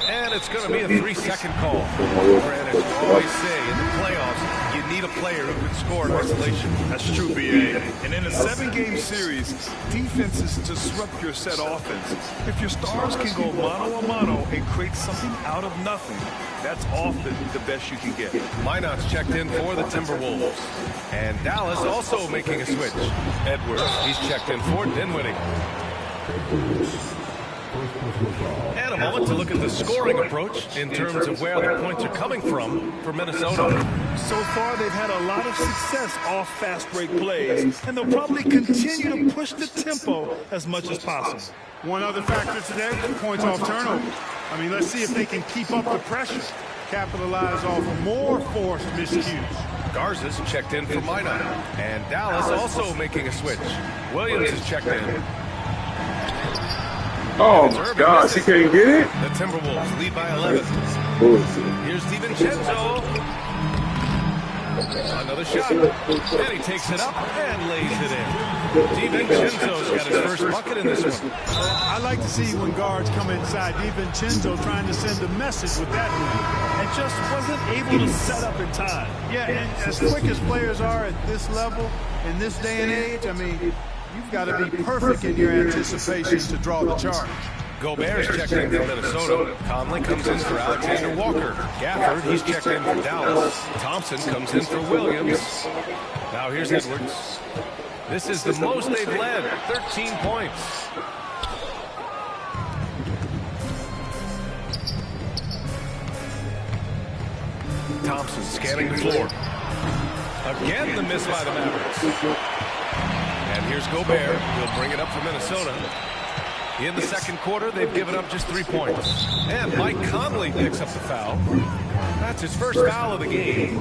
And it's going to be a 3-second call. And as we always say, in the playoffs, you need a player who can score in isolation. That's true, B.A. And in a 7-game series, defenses disrupt your set offense. If your stars can go mano-a-mano and create something out of nothing, that's often the best you can get. Minot's checked in for the Timberwolves. And Dallas also making a switch. Edwards, he's checked in for Dinwiddie. And a moment to look at the scoring approach in terms of where the points are coming from for Minnesota. So far, they've had a lot of success off fast break plays, and they'll probably continue to push the tempo as much as possible. One other factor today, points off turnover. I mean, let's see if they can keep up the pressure, capitalize off more forced miscues. Garza's checked in for Minot. And Dallas also making a switch. Williams is checked in. Oh, my gosh, he can't get it? The Timberwolves lead by 11. Here's DiVincenzo. Another shot. And he takes it up and lays it in. DiVincenzo's got his first bucket in this one. I like to see when guards come inside. DiVincenzo trying to send a message with that move. And just wasn't able to set up in time. Yeah, and as quick as players are at this level, in this day and age, I mean, you've got to be perfect in your anticipation to draw the charge. Gobert's checked in for Minnesota. Conley comes in for Alexander Walker. Gafford, he's checked in for Dallas. Thompson comes in for Williams. Now here's Edwards. This is the most they've led, 13 points. Thompson scanning the floor. Again, the miss by the Mavericks. And here's Gobert. He'll bring it up for Minnesota. In the second quarter, they've given up just 3 points. And Mike Conley picks up the foul. That's his first foul of the game.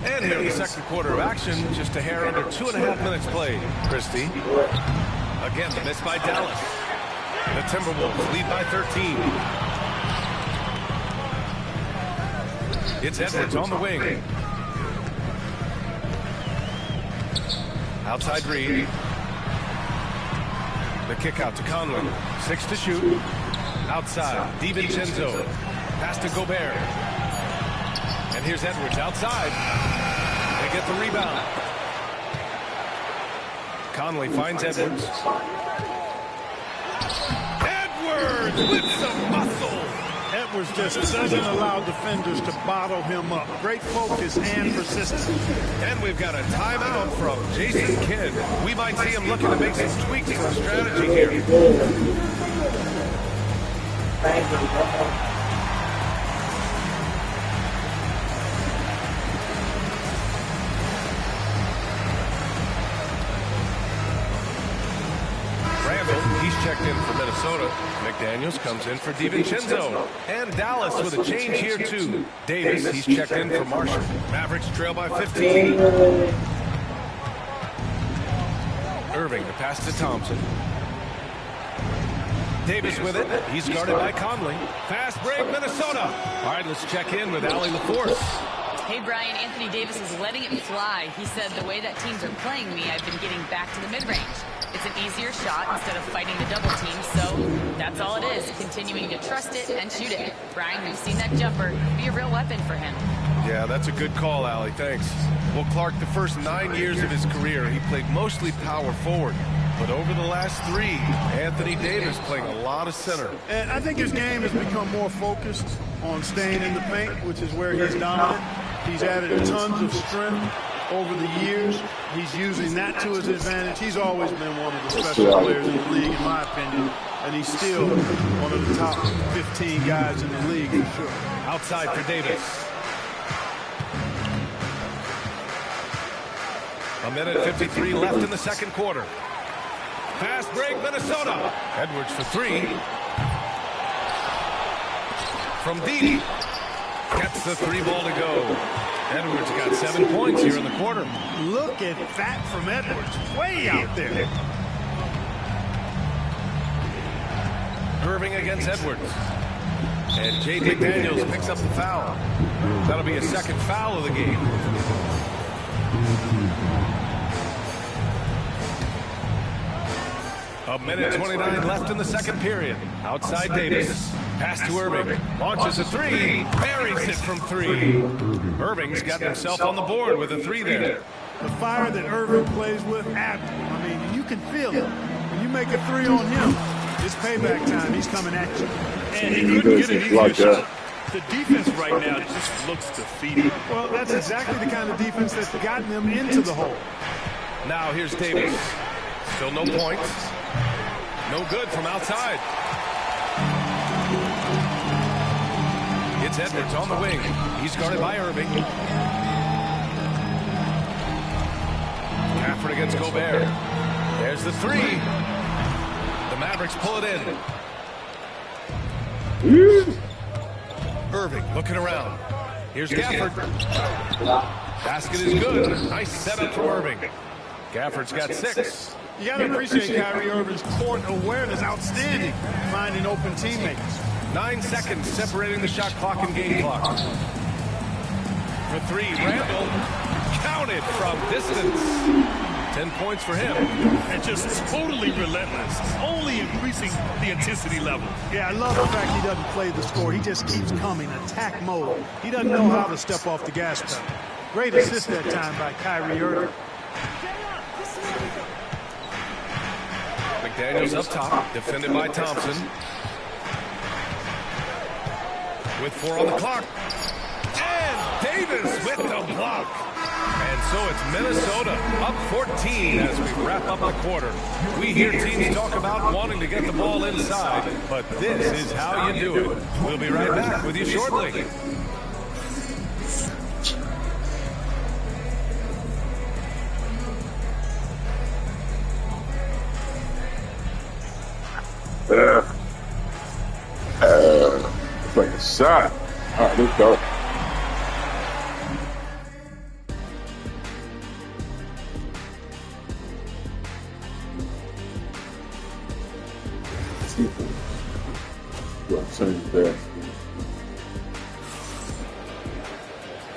And here in the second quarter of action, just a hair under 2.5 minutes played. Christie. Again, the miss by Dallas. The Timberwolves lead by 13. It's Edwards on the wing. Outside Reed. The kick out to Conley. 6 to shoot. Outside, DiVincenzo. Pass to Gobert. And here's Edwards outside. They get the rebound. Conley finds Edwards. Edwards with some muscle. Edwards just doesn't allow defenders to bottle him up. Great focus and persistence. And we've got a timeout from Jason Kidd. We might see him looking to make some tweaks to the strategy here. He's checked in for Minnesota. McDaniels comes in for DiVincenzo. And Dallas with a change here, too. Davis, he's checked in for Marshall. Mavericks trail by 15. Irving, the pass to Thompson. Davis with it. He's guarded by Conley. Fast break, Minnesota. All right, let's check in with Allie LaForce. Hey, Brian, Anthony Davis is letting it fly. He said, the way that teams are playing me, I've been getting back to the mid-range. It's an easier shot instead of fighting the double team, so that's all it is, continuing to trust it and shoot it. Brian, we've seen that jumper be a real weapon for him. Yeah, that's a good call, Allie. Thanks. Well, Clark, the first 9 years of his career, he played mostly power forward. But over the last 3, Anthony Davis playing a lot of center. And I think his game has become more focused on staying in the paint, which is where he's dominant. He's added tons of strength over the years. He's using that to his advantage. He's always been one of the special players in the league, in my opinion. And he's still one of the top 15 guys in the league, for sure. Outside for Davis. A minute 53 left in the second quarter. Fast break, Minnesota. Edwards for 3. From deep. Gets the 3 ball to go. Edwards got 7 points here in the quarter. Look at that from Edwards. Way out there. Irving against Edwards. And Jay McDaniels picks up the foul. That'll be a second foul of the game. A minute 29 left in the second period. Outside Davis. Pass to Irving. Launches a 3. Buries it from 3. Irving's got himself on the board with a 3 there. The fire that Irving plays with, I mean, you can feel it. When you make a 3 on him, it's payback time. He's coming at you. And he couldn't get an easier shot. The defense right now just looks defeated. Well, that's exactly the kind of defense that's gotten them into the hole. Now here's Davis. Still no points. No good from outside. It's Edwards on the wing. He's guarded by Irving. Gafford against Gobert. There's the 3. The Mavericks pull it in. Irving looking around. Here's Gafford. Basket is good. Nice setup from Irving. Gafford's got 6. You got to appreciate Kyrie Irving's court awareness. Outstanding. Finding open teammates. 9 seconds separating the shot clock and game clock. For 3, Randall counted from distance. 10 points for him. And just totally relentless. Only increasing the intensity level. Yeah, I love the fact he doesn't play the score. He just keeps coming, attack mode. He doesn't know how to step off the gas pedal. Great assist that time by Kyrie Irving. McDaniels up top, defended by Thompson. With 4 on the clock. And Davis with the block. And so it's Minnesota up 14 as we wrap up the quarter. We hear teams talk about wanting to get the ball inside, but this is how you do it. We'll be right back with you shortly. It's like a shot. All right, let's go.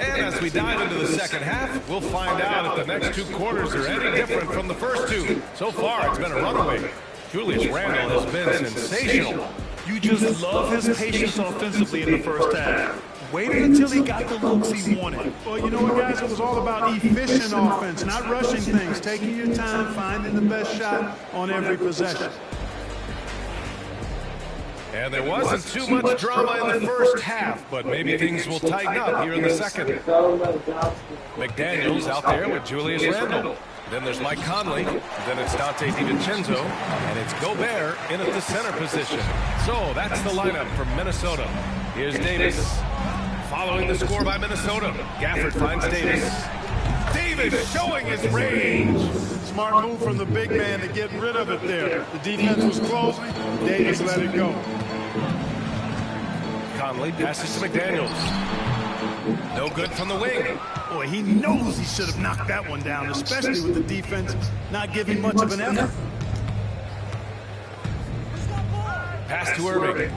And as we dive into the second half, we'll find out if the next 2 quarters are any different from the first 2. So far, it's been a runaway. Julius Randle has been sensational. You just love his patience offensively in the first half. Waited until he got the looks he wanted. Well, you know what, guys? It was all about efficient offense, not rushing things, taking your time, finding the best shot on every possession. And there wasn't too much drama in the first half, but maybe things will tighten up here in the second. McDaniels out there with Julius Randle. Then there's Mike Conley. Then it's Dante DiVincenzo. And it's Gobert in at the center position. So that's the lineup for Minnesota. Here's Davis. Following the score by Minnesota, Gafford finds Davis. Davis showing his range. Smart move from the big man to get rid of it there. The defense was closing. Davis let it go. Conley passes to McDaniels. No good from the wing. Boy, he knows he should have knocked that one down, especially with the defense not giving much of an effort. Pass to Irving.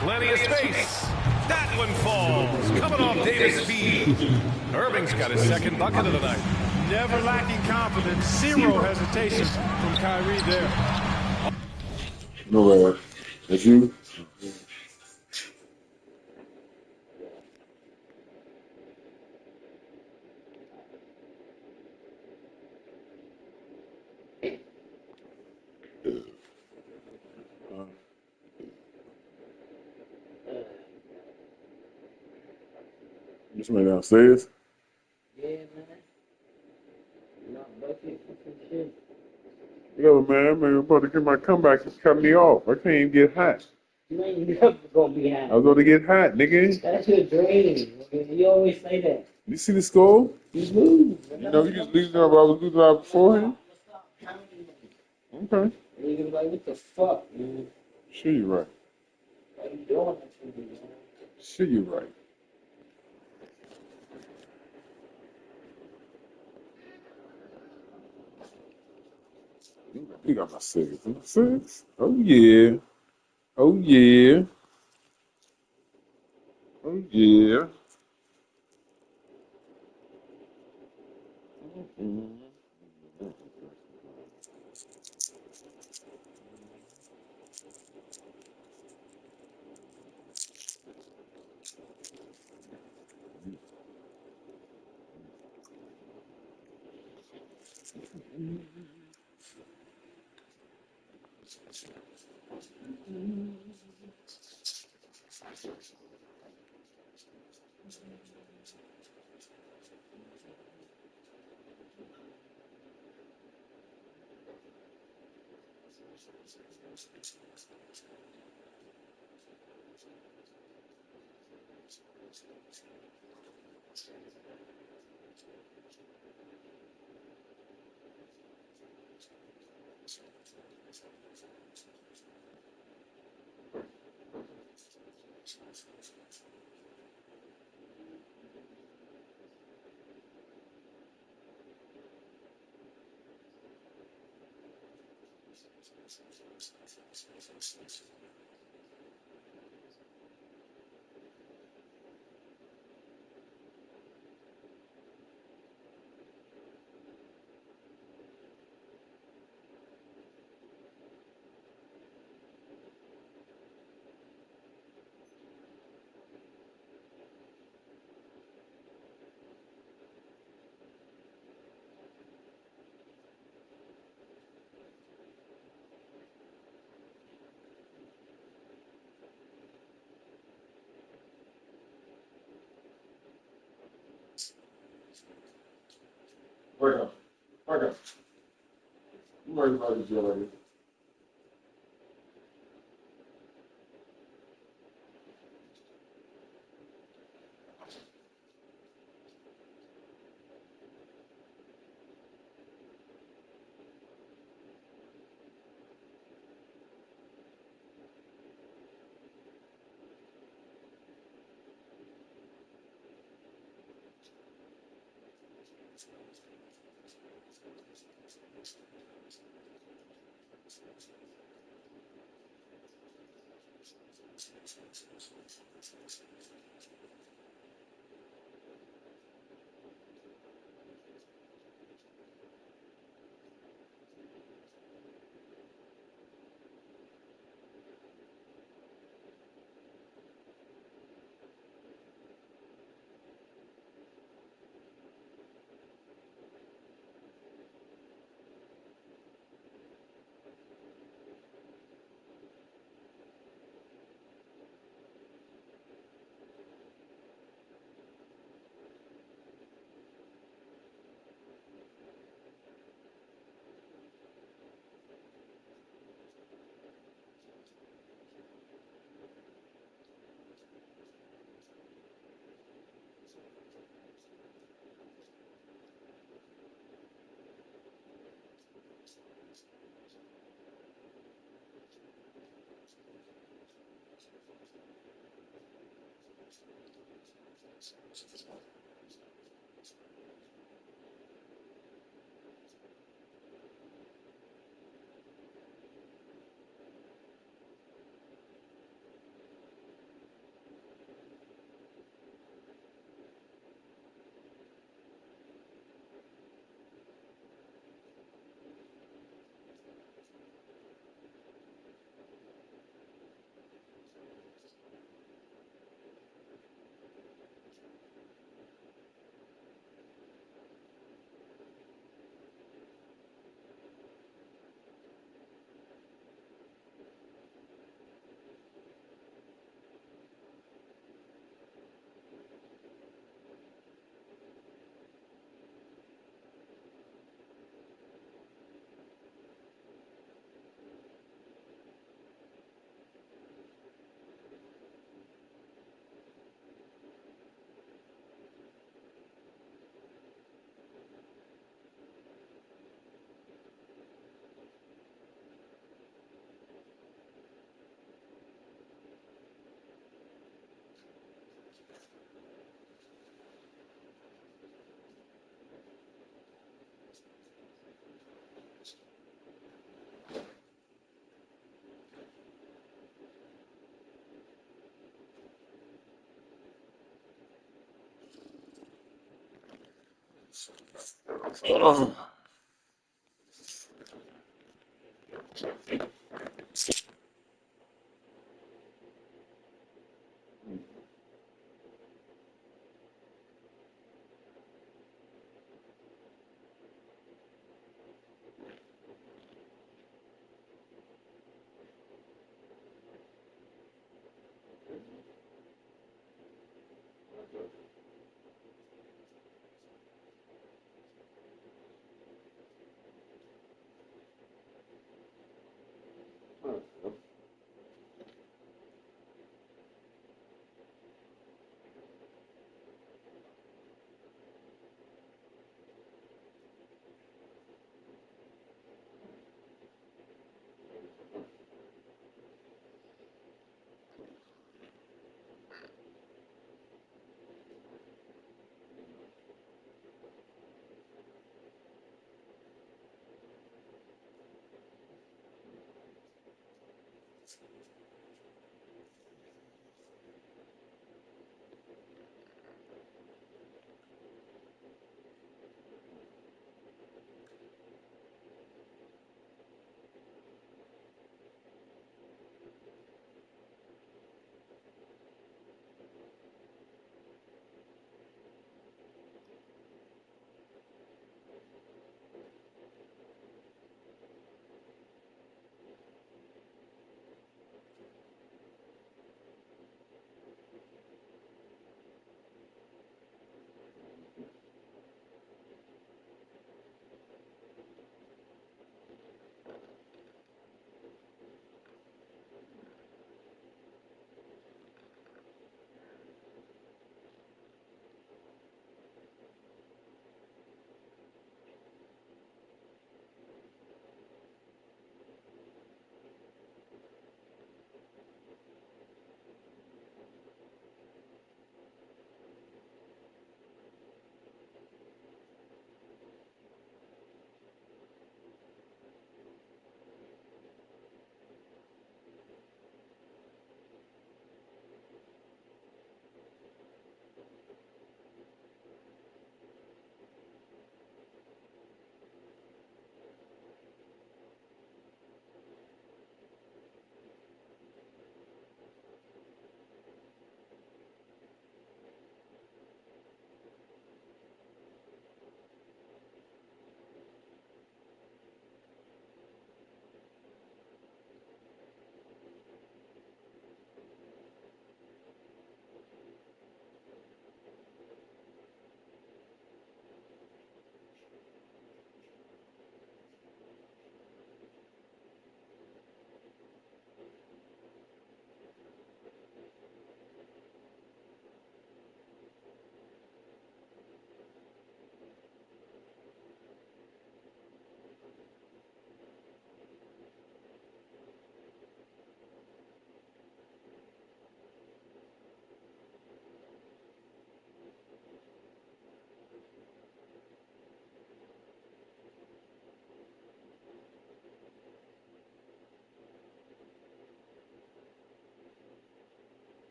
Plenty of space. That one falls. Coming off Davis' feet. Irving's got his second bucket of the night. Never lacking confidence. Zero hesitation from Kyrie there. No, that's you. You somebody downstairs? Yeah, man. Not bucket for some shit. Yo, man, I'm about to get my comeback. It's cutting me off. I can't even get hot. You ain't never gonna be happy. I was going to get hot, nigga. That's your dream. You always say that. You see the score? You lose. You know, you just losing out. I was losing out beforehand. Okay. And you're gonna be like, what the fuck, man? Sure, you're right. Why you doing that to me, man? Sure, you're right. You got my six. My six? Oh, yeah. Oh, yeah. Oh, yeah. Mm-hmm. Wake up. Wake up. I'm worried about this already. Oh.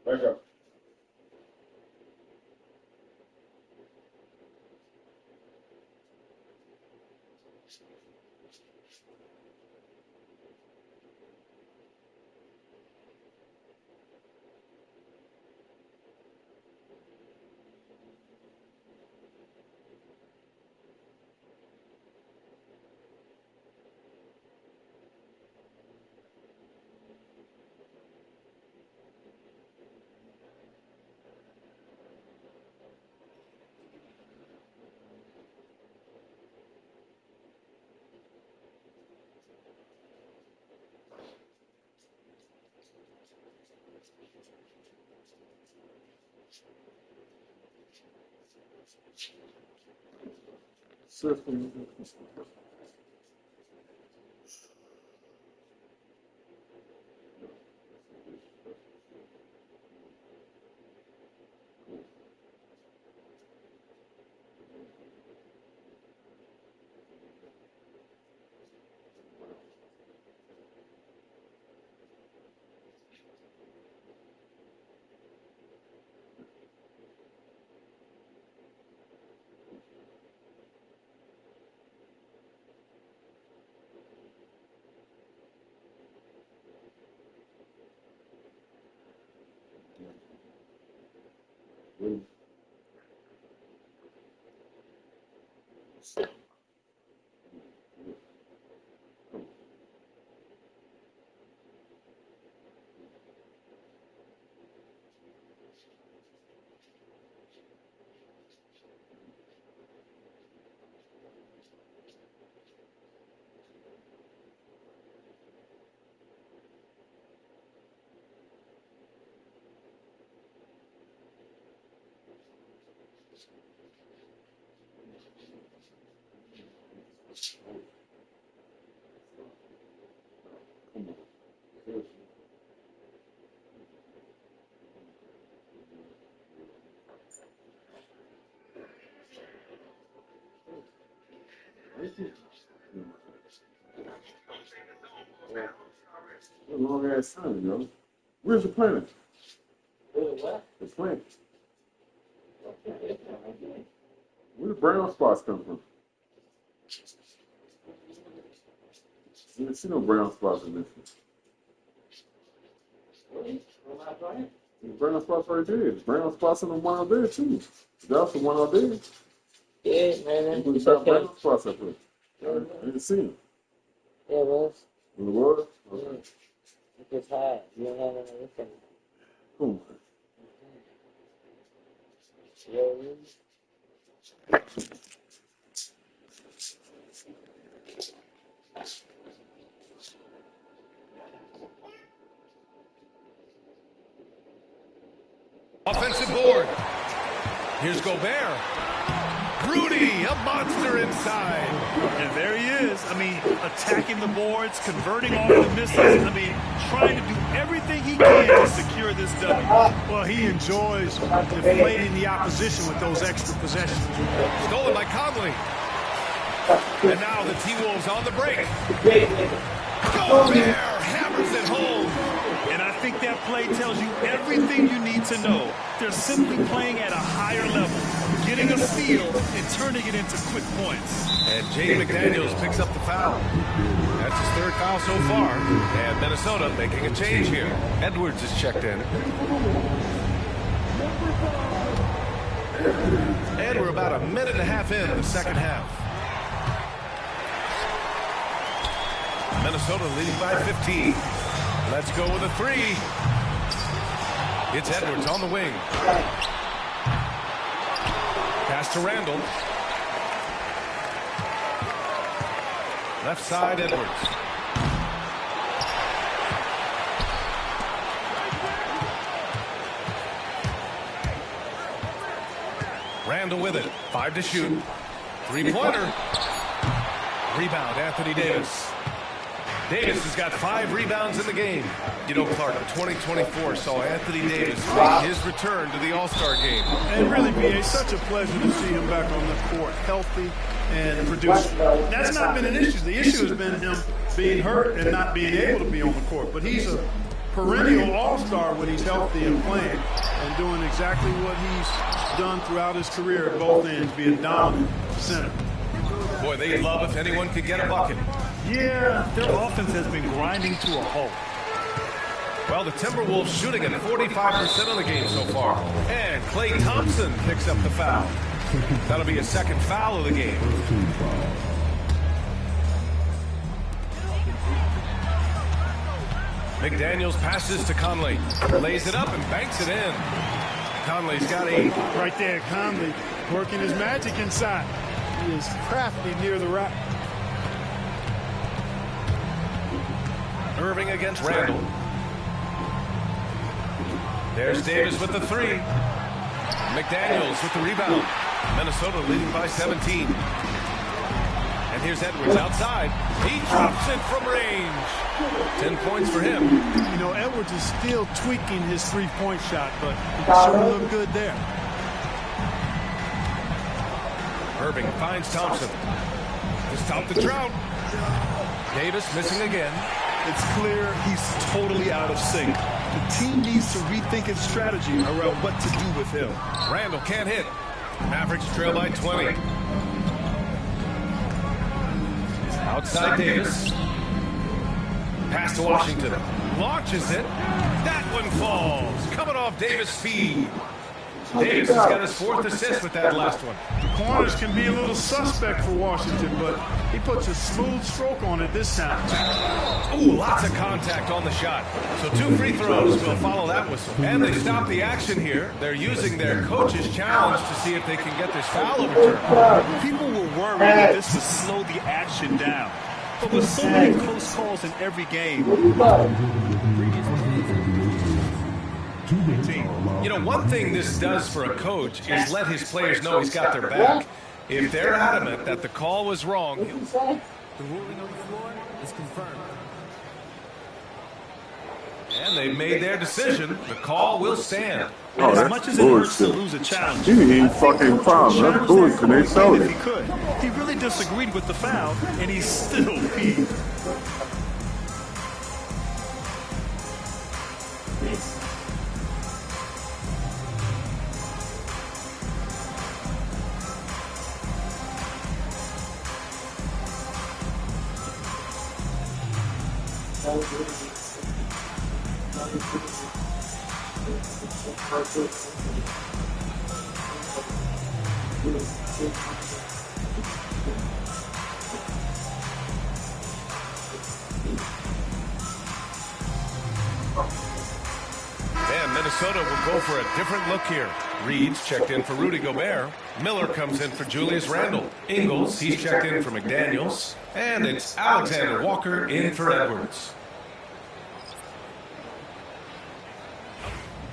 Back up. System. A long ass time, yo. Where's the planet? What? The planet. Where the brown spots come from? I didn't see no brown spots in this one. The brown spots right there. The brown spots in the one out there too. That's the one out there. Yeah, man. You It's got okay. brown spots up there. I didn't see them. Yeah, it was. It was? Yeah. Okay. It's high. You don't have anything. Cool. Offensive board. Here's Gobert. Rudy, a monster inside. And there he is. I mean, attacking the boards, converting all the misses. I mean, trying to do everything he can to secure this W. Well, he enjoys deflating the opposition with those extra possessions. Stolen by Conley. And now the T-Wolves on the break. Gobert hammers it home. And I think that play tells you everything you need to know. They're simply playing at a higher level, getting a steal and turning it into quick points. And Jaden McDaniels picks up the foul. That's his third foul so far. And Minnesota making a change here. Edwards is checked in. And we're about a minute and a half in the second half. Minnesota leading by 15. Let's go with a three. It's Edwards on the wing. Pass to Randall. Left side, Edwards. Randall with it. 5 to shoot. Three-pointer. Rebound, Anthony Davis. Davis has got 5 rebounds in the game. You know, Clark, 2024 saw Anthony Davis make his return to the All-Star game. And really, B.A., such a pleasure to see him back on the court, healthy, and produce. That's not been an issue. The issue has been him being hurt and not being able to be on the court. But he's a perennial all-star when he's healthy and playing and doing exactly what he's done throughout his career at both ends, be a dominant center. Boy, they'd love if anyone could get a bucket. Yeah, their offense has been grinding to a halt. Well, the Timberwolves shooting at 45% of the game so far. And Klay Thompson picks up the foul. That'll be a second foul of the game. McDaniels passes to Conley. Lays it up and banks it in. Conley's got 8. Right there, Conley working his magic inside. He is crafty near the rack. Irving against Randall. There's Davis with the 3. McDaniels with the rebound. Minnesota leading by 17. And here's Edwards outside. He drops it from range. 10 points for him. You know, Edwards is still tweaking his three-point shot, but he sure look good there. Irving finds Thompson. To stop the drought. Davis missing again. It's clear he's totally out of sync. The team needs to rethink its strategy around what to do with him. Randall can't hit. Mavericks trail by 20. Outside Davis. Pass to Washington. Launches it. That one falls. Coming off Davis' feed. Davis has got his 4th assist with that last one. The corners can be a little suspect for Washington, but he puts a smooth stroke on it this time. Ooh, lots of contact on the shot. So 2 free throws will follow that whistle. And they stop the action here. They're using their coach's challenge to see if they can get this foul overturned. People were worried that this would slow the action down. But with so many close calls in every game, you know, one thing this does for a coach is let his players know he's got their back. If they're adamant that the call was wrong, the ruling on the floor is confirmed. And they made their decision. The call will stand. Oh, as that's much as it hurts to bullshit. lose a challenge, He ain't fucking foul. That's bullshit. And they sold if it. he could. He really disagreed with the foul, and he still peed. And Minnesota will go for a different look here. Reed's checked in for Rudy Gobert. Miller comes in for Julius Randle. Ingles, he's checked in for McDaniels. And it's Alexander Walker in for Edwards.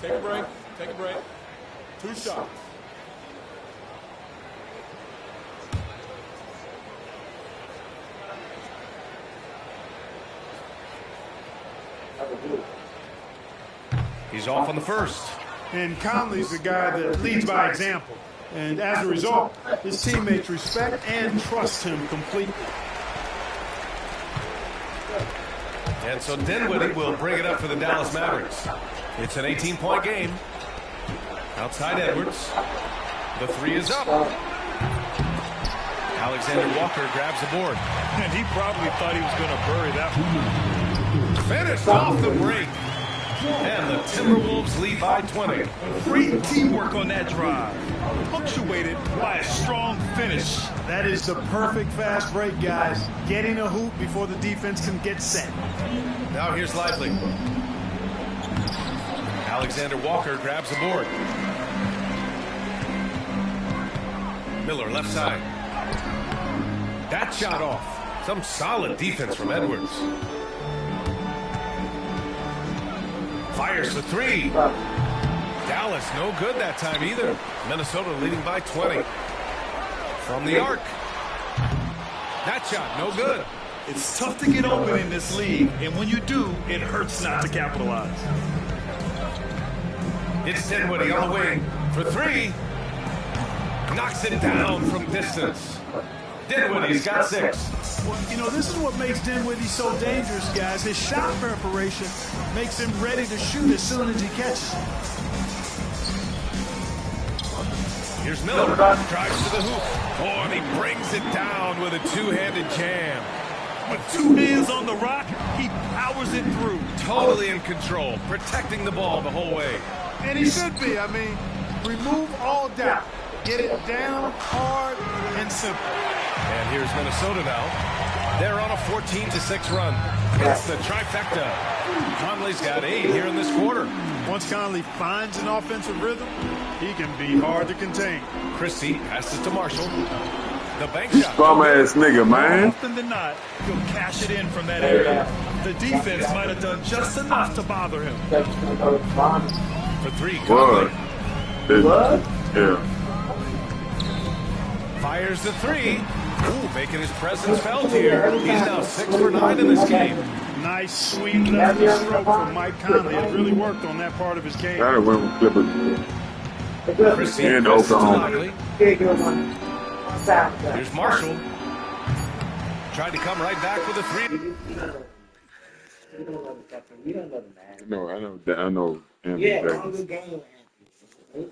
Take a break. Take a break. 2 shots. He's off on the first. And Conley's the guy that leads by example. And as a result, his teammates respect and trust him completely. And so Dinwiddie will bring it up for the Dallas Mavericks. It's an 18-point game. Outside Edwards. The 3 is up. Alexander Walker grabs the board. And he probably thought he was going to bury that one. Finished off the break. And the Timberwolves lead by 20. Great teamwork on that drive. Punctuated by a strong finish. That is the perfect fast break, guys. Getting a hoop before the defense can get set. Now here's Lively. Alexander Walker grabs the board. Miller left side. That shot off. Some solid defense from Edwards. Fires for 3. Dallas no good that time either. Minnesota leading by 20. From the arc. That shot no good. It's tough to get open in this league, and when you do, it hurts not to capitalize. It's Dinwiddie on the wing for 3. Knocks it down from distance. Dinwiddie's got 6. Well, you know, this is what makes Dinwiddie so dangerous, guys. His shot preparation makes him ready to shoot as soon as he catches it. Here's Miller. Drives to the hoop. Oh, and he brings it down with a two-handed jam. With 2 hands on the rock, he powers it through. Totally in control, protecting the ball the whole way. And he should be. I mean, remove all doubt. Get it down, hard, and simple. And here's Minnesota now. They're on a 14-6 run. It's the trifecta. Conley's got 8 here in this quarter. Once Conley finds an offensive rhythm, he can be hard to contain. Christie passes to Marshall. The bank shot. Bum ass nigga, man. More often than not, he'll cash it in from that area. The defense might have done just enough to bother him. For 3, Conley. Yeah. Fires the 3. Ooh, making his presence felt here. He's now 6 for 9 in this game. Nice, sweet lefty stroke from Mike Conley. It really worked on that part of his game. Gotta win with Clippers. Christie And passes to Oklahoma. Knockley. Here's Marshall. Tried to come right back with a 3. I know. Yeah, good game.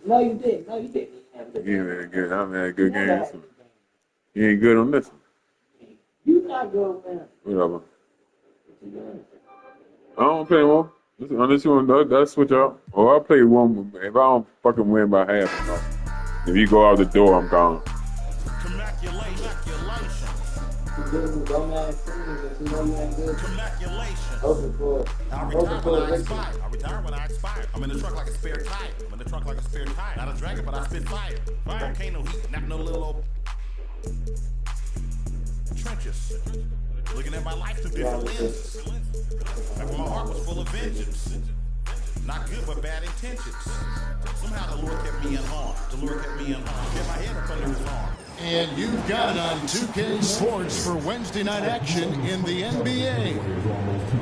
No, you didn't. Yeah, good. I had a good game. So. You ain't good on this one. You not good, man. Whatever. I don't play more. Unless you want to switch out. Or I'll play one. If I don't fucking win by half, no. If you go out the door, I'm gone. I retire when I expire. I'm in the truck like a spare tire. Not a dragon, but I spit fire. Volcano heat, not no little old trenches. Looking at my life through different lenses. Like when my heart was full of vengeance. Not good, but bad intentions. Somehow the Lord kept me unharmed. Kept my head up under his arm. And you've got it on 2K Sports for Wednesday night action in the NBA.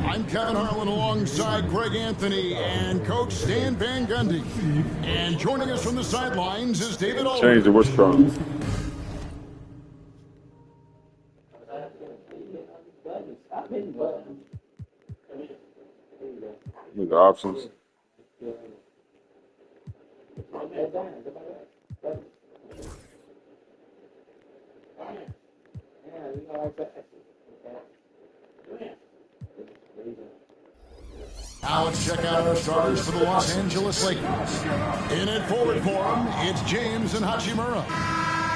I'm Kevin Harlan alongside Greg Anthony and Coach Stan Van Gundy. And joining us from the sidelines is David Aldridge. Change the what's wrong. With the options. Now let's check out our starters for the Los Angeles Lakers. In at forward for them, it's James and Hachimura.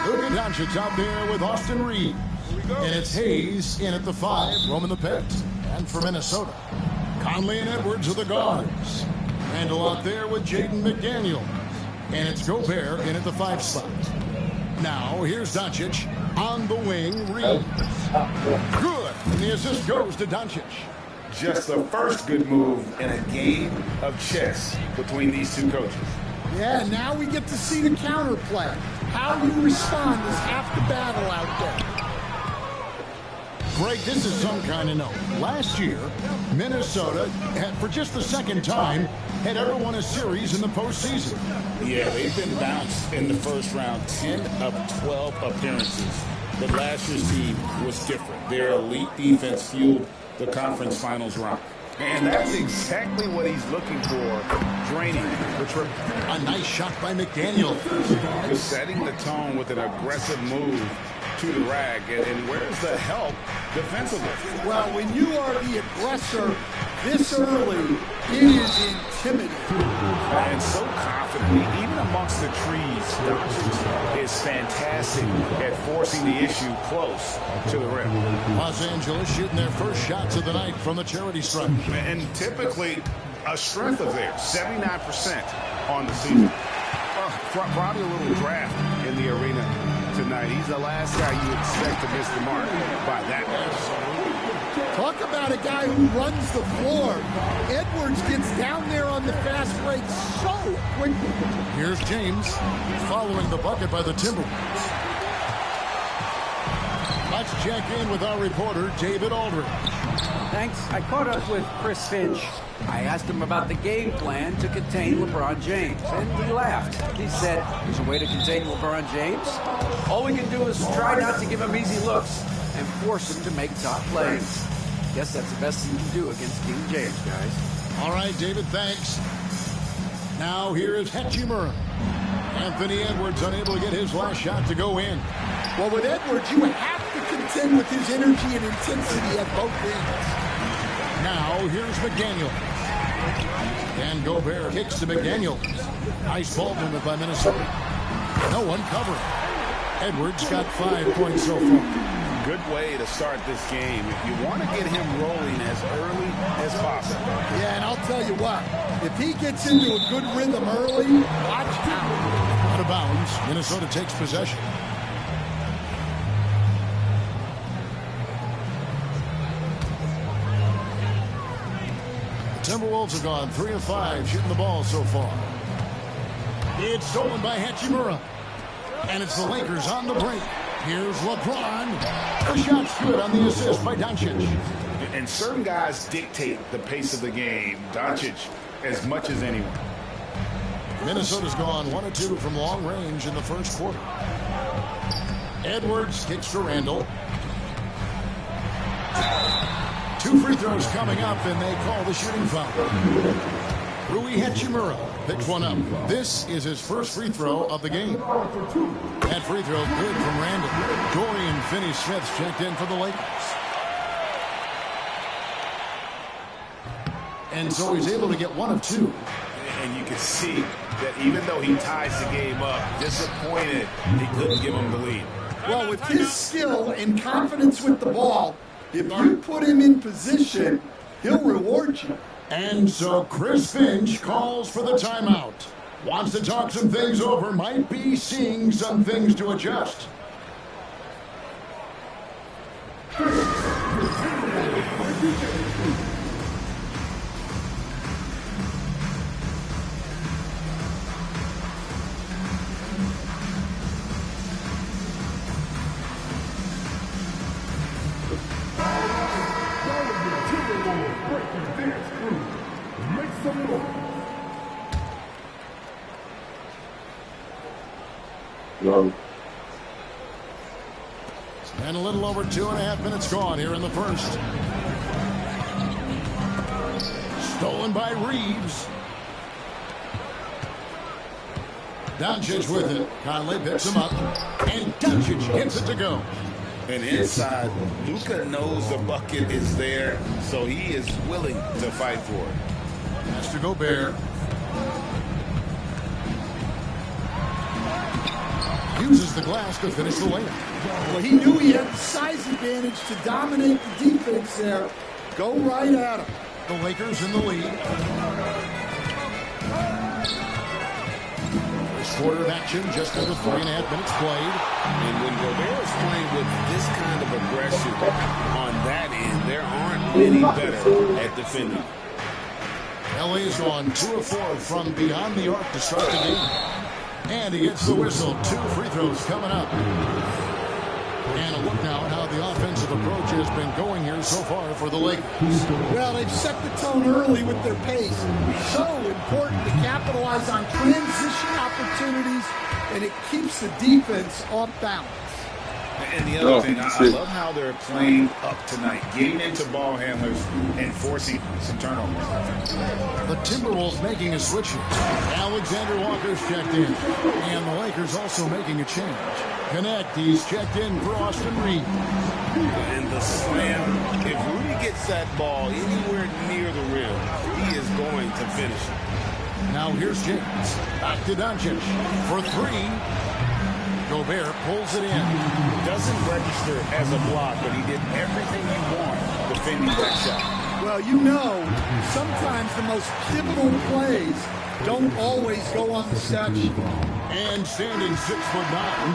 Luka Doncic out there with Austin Reeves. And it's Hayes in at the 5, roaming the pit. And for Minnesota, Conley and Edwards are the guards. Randall out there with Jaden McDaniel. And it's Gobert in at the 5 spot. Now here's Doncic on the wing, Reeves. Good, and the assist goes to Doncic. Just the first good move in a game of chess between these two coaches. Yeah, now we get to see the counterplay. How you respond is half the battle out there. Greg, this is some kind of note. Last year, Minnesota, had, for just the second time, had ever won a series in the postseason. Yeah, they've been bounced in the first round 10 of 12 appearances. But last year's team was different. Their elite defense fueled the conference finals run. And that's exactly what he's looking for, draining the triple. A nice shot by McDaniel. Just setting the tone with an aggressive move to the rag. And where's the help defensively? Well, when you are the aggressor this early, it is intimidating. And so confidently, even amongst the trees, Doncic is fantastic at forcing the issue close to the rim. Los Angeles shooting their first shots of the night from the charity stripe. And typically a strength of theirs, 79% on the season. Probably a little draft in the arena tonight. He's the last guy you expect to miss the mark by that much. Talk about a guy who runs the floor. Edwards gets down there on the fast break so quickly. Here's James following the bucket by the Timberwolves. Let's check in with our reporter, David Aldridge. Thanks. I caught up with Chris Finch. I asked him about the game plan to contain LeBron James, and he laughed. He said, there's a way to contain LeBron James. All we can do is try not to give him easy looks and force him to make top plays. Guess that's the best you can do against King James, guys. All right, David, thanks. Now here is Hachimura. Anthony Edwards unable to get his last shot to go in. Well, with Edwards, you have to contend with his energy and intensity at both ends. Now here's McDaniel. And Gobert kicks to McDaniel. Nice ball movement by Minnesota. No one covering. Edwards got 5 points so far. Good way to start this game. You want to get him rolling as early as possible. Yeah, and I'll tell you what. If he gets into a good rhythm early, watch out. Out of bounds. Minnesota takes possession. The Timberwolves have gone 3 of 5 shooting the ball so far. It's stolen by Hachimura. And it's the Lakers on the break. Here's LeBron. The shot's good on the assist by Doncic. And certain guys dictate the pace of the game. Doncic as much as anyone. Minnesota's gone 1 of 2 from long range in the first quarter. Edwards kicks to Randall. 2 free throws coming up, and they call the shooting foul. Rui Hachimura picks one up. This is his first free throw of the game. That free throw good from Randall. Dorian Finney-Smith checked in for the Lakers. And so he's able to get 1 of 2. And you can see that even though he ties the game up, disappointed he couldn't give him the lead. Well, with his skill and confidence with the ball, if you put him in position, he'll reward you. And so Chris Finch calls for the timeout. Wants to talk some things over, might be seeing some things to adjust. No. And a little over 2.5 minutes gone here in the first. Stolen by Reeves. Doncic with it. Conley picks him up. And Doncic gets it to go. And inside, Luka knows the bucket is there, so he is willing to fight for it. That's to Gobert. Uses the glass to finish the layup. Well, he knew he had the size advantage to dominate the defense there. Go right at him. The Lakers in the lead. First quarter of action, just under 3.5 minutes played. And when Gobert is playing with this kind of aggression on that end, there aren't many better at defending. LA's on 2 of 4 from beyond the arc to start the game. And he gets the whistle. 2 free throws coming up. And a look now at how the offensive approach has been going here so far for the Lakers. Well, they've set the tone early with their pace. So important to capitalize on transition opportunities, and it keeps the defense off balance. And the other thing, I love how they're playing up tonight, getting into ball handlers and forcing some turnovers. The Timberwolves making a switch here. Alexander Walker's checked in. And the Lakers also making a change. Connect, he's checked in for Austin Reeves. And the slam, if Rudy gets that ball anywhere near the rim, he is going to finish it. Now here's James. Back to Doncic for 3. Gobert pulls it in. Doesn't register as a block, but he did everything you want defending that shot. Well, you know, sometimes the most pivotal plays don't always go on the stat sheet. And standing 6'9",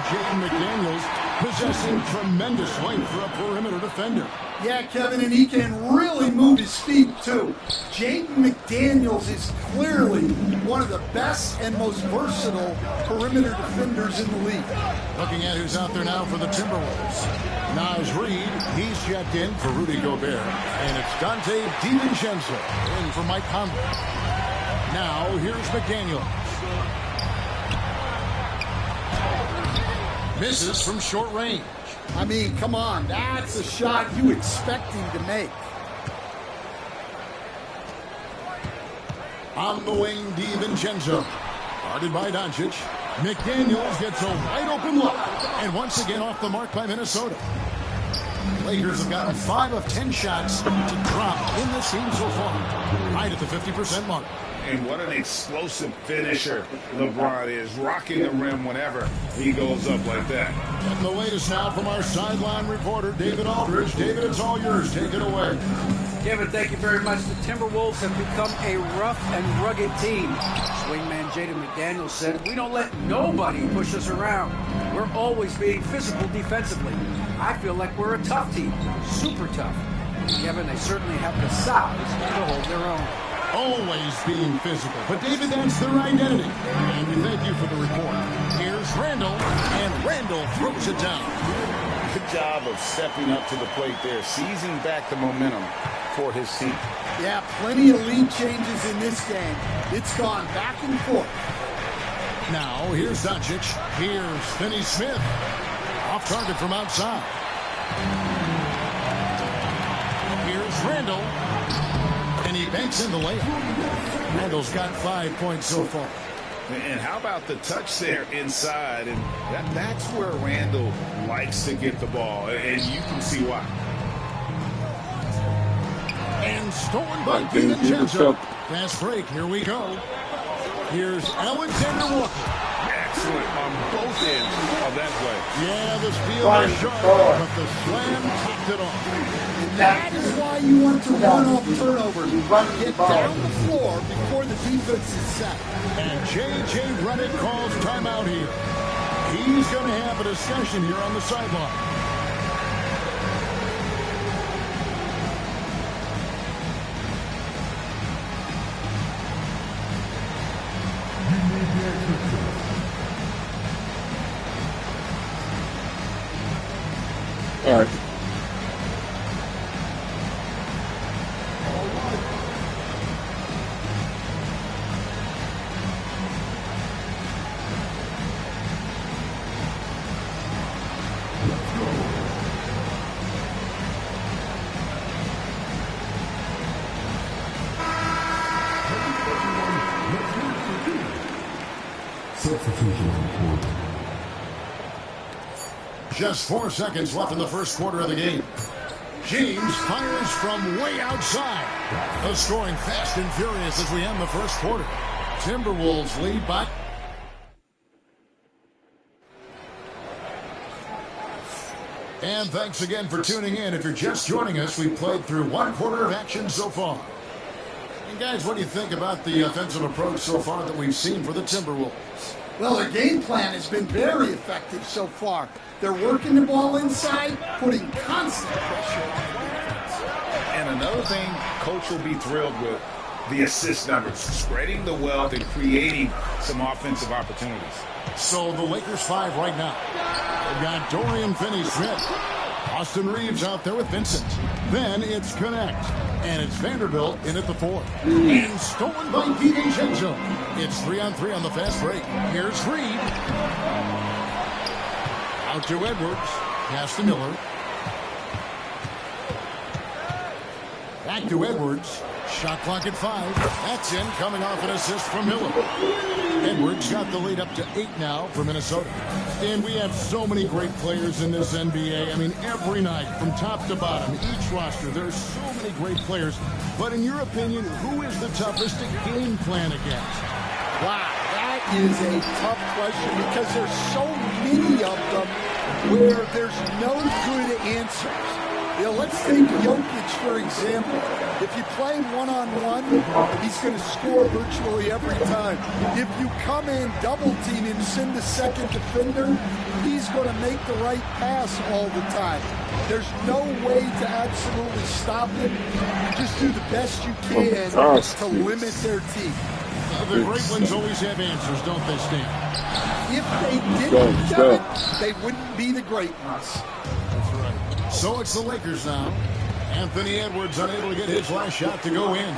Jaden McDaniels possessing tremendous length for a perimeter defender. Yeah, Kevin, and he can really move his feet, too. Jaden McDaniels is clearly one of the best and most versatile perimeter defenders in the league. Looking at who's out there now for the Timberwolves. Naz Reid, he's checked in for Rudy Gobert. And it's Dante DiVincenzo in for Mike Conley. Now, here's McDaniels. Misses from short range. I mean, come on, that's a shot you expect him to make. On the wing, DiVincenzo. Guarded by Doncic. McDaniels gets a wide open look. And once again off the mark by Minnesota. Lakers have gotten 5 of 10 shots to drop in this game so far. Right at the 50% mark. And what an explosive finisher LeBron is, rocking the rim whenever he goes up like that. And the latest now from our sideline reporter, David Aldridge. David, it's all yours. Take it away. Kevin, thank you very much. The Timberwolves have become a rough and rugged team. Swingman Jaden McDaniels said, "We don't let nobody push us around. We're always being physical defensively. I feel like we're a tough team, super tough." Kevin, they certainly have the size to hold their own. Always being physical. But, David, that's their identity. And we thank you for the report. Here's Randall, and Randall throws it down. Good job of stepping up to the plate there, seizing back the momentum for his team. Yeah, plenty of lead changes in this game. It's gone back and forth. Now, here's Doncic. Here's Finney Smith. Off target from outside. Here's Randall. And he banks in the layup. Randall's got 5 points so far. And how about the touch there inside? And that's where Randall likes to get the ball. And you can see why. And stolen by DiVincenzo. Fast break. Here we go. Here's Alexander Walker. Excellent on both ends of that play. Yeah, the steal was sharp, but the slam topped it off. That is why you want to run off turnovers. Get down the floor before the defense is set. And J.J. Redick calls timeout here. He's going to have a discussion here on the sideline. All right. Just 4 seconds left in the first quarter of the game. James fires from way outside. The scoring fast and furious as we end the first quarter. Timberwolves lead by... And thanks again for tuning in. If you're just joining us, we played through 1 quarter of action so far. And guys, what do you think about the offensive approach so far that we've seen for the Timberwolves? Well, their game plan has been very effective so far. They're working the ball inside, putting constant pressure on the defense. And another thing Coach will be thrilled with, the assist numbers, spreading the wealth and creating some offensive opportunities. So the Lakers 5 right now. They've got Dorian Finney-Smith. Austin Reeves out there with Vincent. Then it's Connect. And it's Vanderbilt in at the 4. And stolen by DiVincenzo. It's 3-on-3 on the fast break. Here's Reed. Out to Edwards. Pass to Miller. Back to Edwards. Shot clock at 5. That's in, coming off an assist from Miller. Edwards got the lead up to 8 now for Minnesota. And we have so many great players in this NBA. I mean, every night, from top to bottom, each roster, there's so many great players. But in your opinion, who is the toughest to game plan against? Wow, that is a tough question because there's so many of them where there's no good answers. Let's take Jokic, for example. If you play him one-on-one, he's going to score virtually every time. If you come in, double team him, send the second defender, he's going to make the right pass all the time. There's no way to absolutely stop him. You just do the best you can to limit their team. The great ones always have answers, don't they, Stan? If they didn't, Kevin, they wouldn't be the great ones. That's right. So it's the Lakers now. Anthony Edwards unable to get his last shot to go in.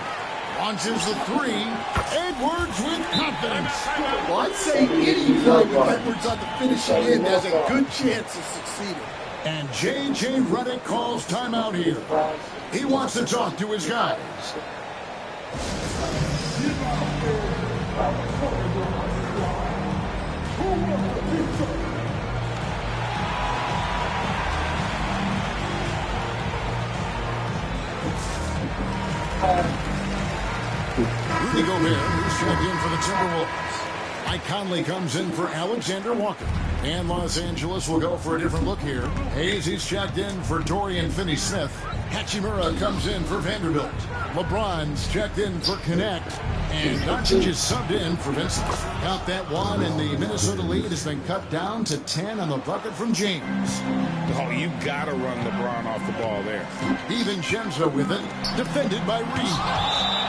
Launches the three. Edwards with confidence. Well, I'd say any guy with Edwards on the finishing end has a good chance of succeeding. And J.J. Redick calls timeout here. He wants to talk to his guys. Rudy Gobert, who's checked in for the Timberwolves. Mike Conley comes in for Alexander Walker. And Los Angeles will go for a different look here. Hayes, he's checked in for Dorian Finney-Smith. Hachimura comes in for Vanderbilt. LeBron's checked in for Connect. And Doncic is subbed in for Vincent. Got that one, and the Minnesota lead has been cut down to 10 on the bucket from James. Oh, you got to run LeBron off the ball there. DiVincenzo with it, defended by Reed.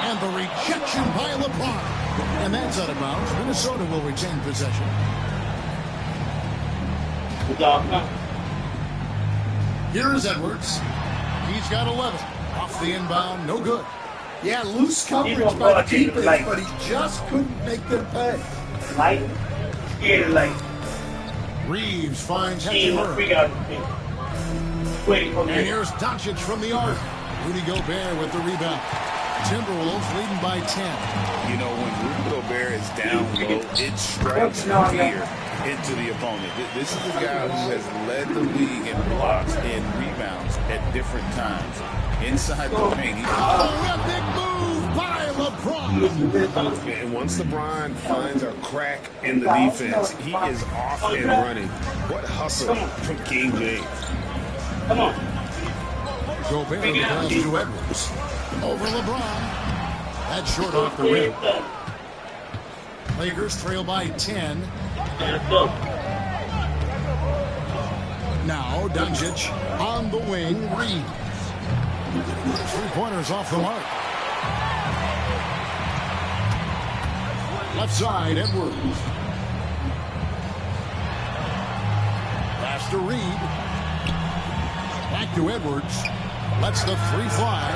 And the rejection by LeBron. And that's out of bounds. Minnesota will retain possession. Here is Edwards. He's got 11. Off the inbound, no good. Yeah, loose coverage by the defense, but he just couldn't make them pay. Reeves finds Hachimura. And here's Doncic from the arc. Rudy Gobert with the rebound. Timberwolves leading by 10. You know, when Rudy Gobert is down low, it strikes fear into the opponent. This is a guy who has led the league in blocks and rebounds at different times. Inside the paint, big move by LeBron. And once LeBron finds a crack in the defense, he is off and running. What hustle from King James. Come on. Gobert pass to Edwards. Over LeBron. That's short off the rim. Lakers trail by 10. Now Doncic on the wing. Reeves. 3-pointers off the mark. Left side, Edwards. Pass to Reed. Back to Edwards. Lets the three fly.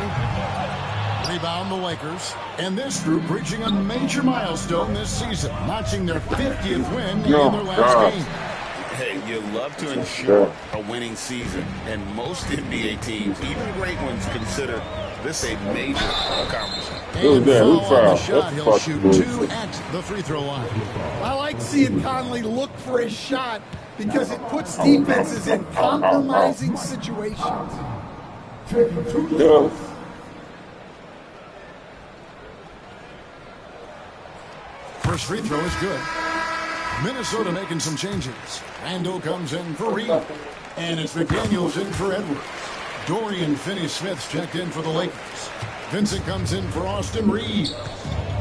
Rebound the Lakers. And this group reaching a major milestone this season, notching their 50th win in their last game. Hey, you love to ensure a winning season, and most NBA teams, even great ones, consider this a major accomplishment. And foul on the shot. He'll shoot 2 at the free throw line. I like seeing Conley look for his shot because it puts defenses in compromising situations. First free throw is good. Minnesota making some changes. Randall comes in for Reed. And it's McDaniels in for Edwards. Dorian Finney-Smith's checked in for the Lakers. Vincent comes in for Austin Reeves.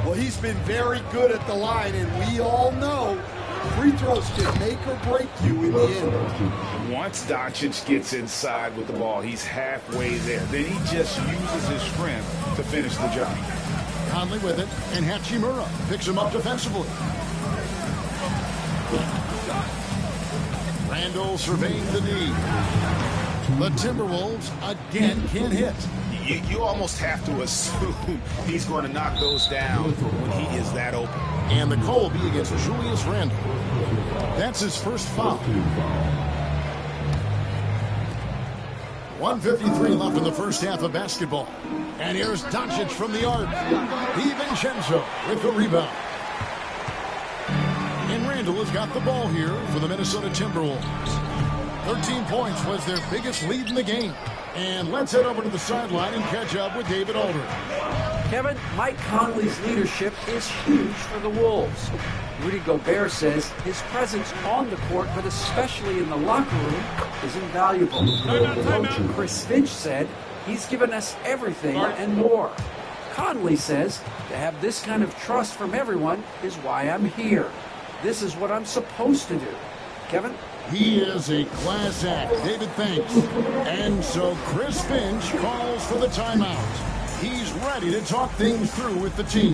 Well, he's been very good at the line, and we all know free throws can make or break you in the end. Once Doncic gets inside with the ball, he's halfway there. Then he just uses his strength to finish the job. Conley with it, and Hachimura picks him up defensively. Randall surveying the knee. The Timberwolves again can't hit. You almost have to assume he's going to knock those down when he is that open. And the call will be against Julius Randle. That's his first foul. 1:53 left in the first half of basketball. And here's Doncic from the arc. DiVincenzo with the rebound. And Randall has got the ball here for the Minnesota Timberwolves. 13 points was their biggest lead in the game. And let's head over to the sideline and catch up with David Aldridge. Kevin, Mike Conley's leadership is huge for the Wolves. Rudy Gobert says his presence on the court, but especially in the locker room, is invaluable. Coach Chris Finch said he's given us everything and more. Conley says to have this kind of trust from everyone is why I'm here. This is what I'm supposed to do. Kevin? He is a class act. David, thanks. And so Chris Finch calls for the timeout. He's ready to talk things through with the team.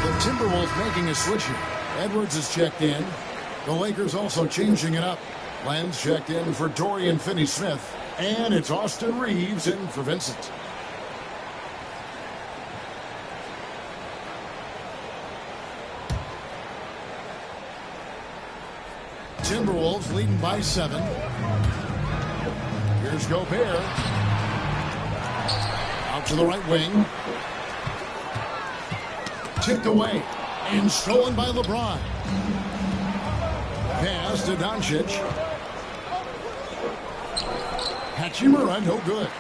The Timberwolves making a switch here. Edwards is checked in. The Lakers also changing it up. Lenz checked in for Dorian Finney-Smith. And it's Austin Reeves in for Vincent. Timberwolves leading by 7. Here's Gobert. Out to the right wing. Tipped away and stolen by LeBron. Pass to Doncic. Hachimura, no good.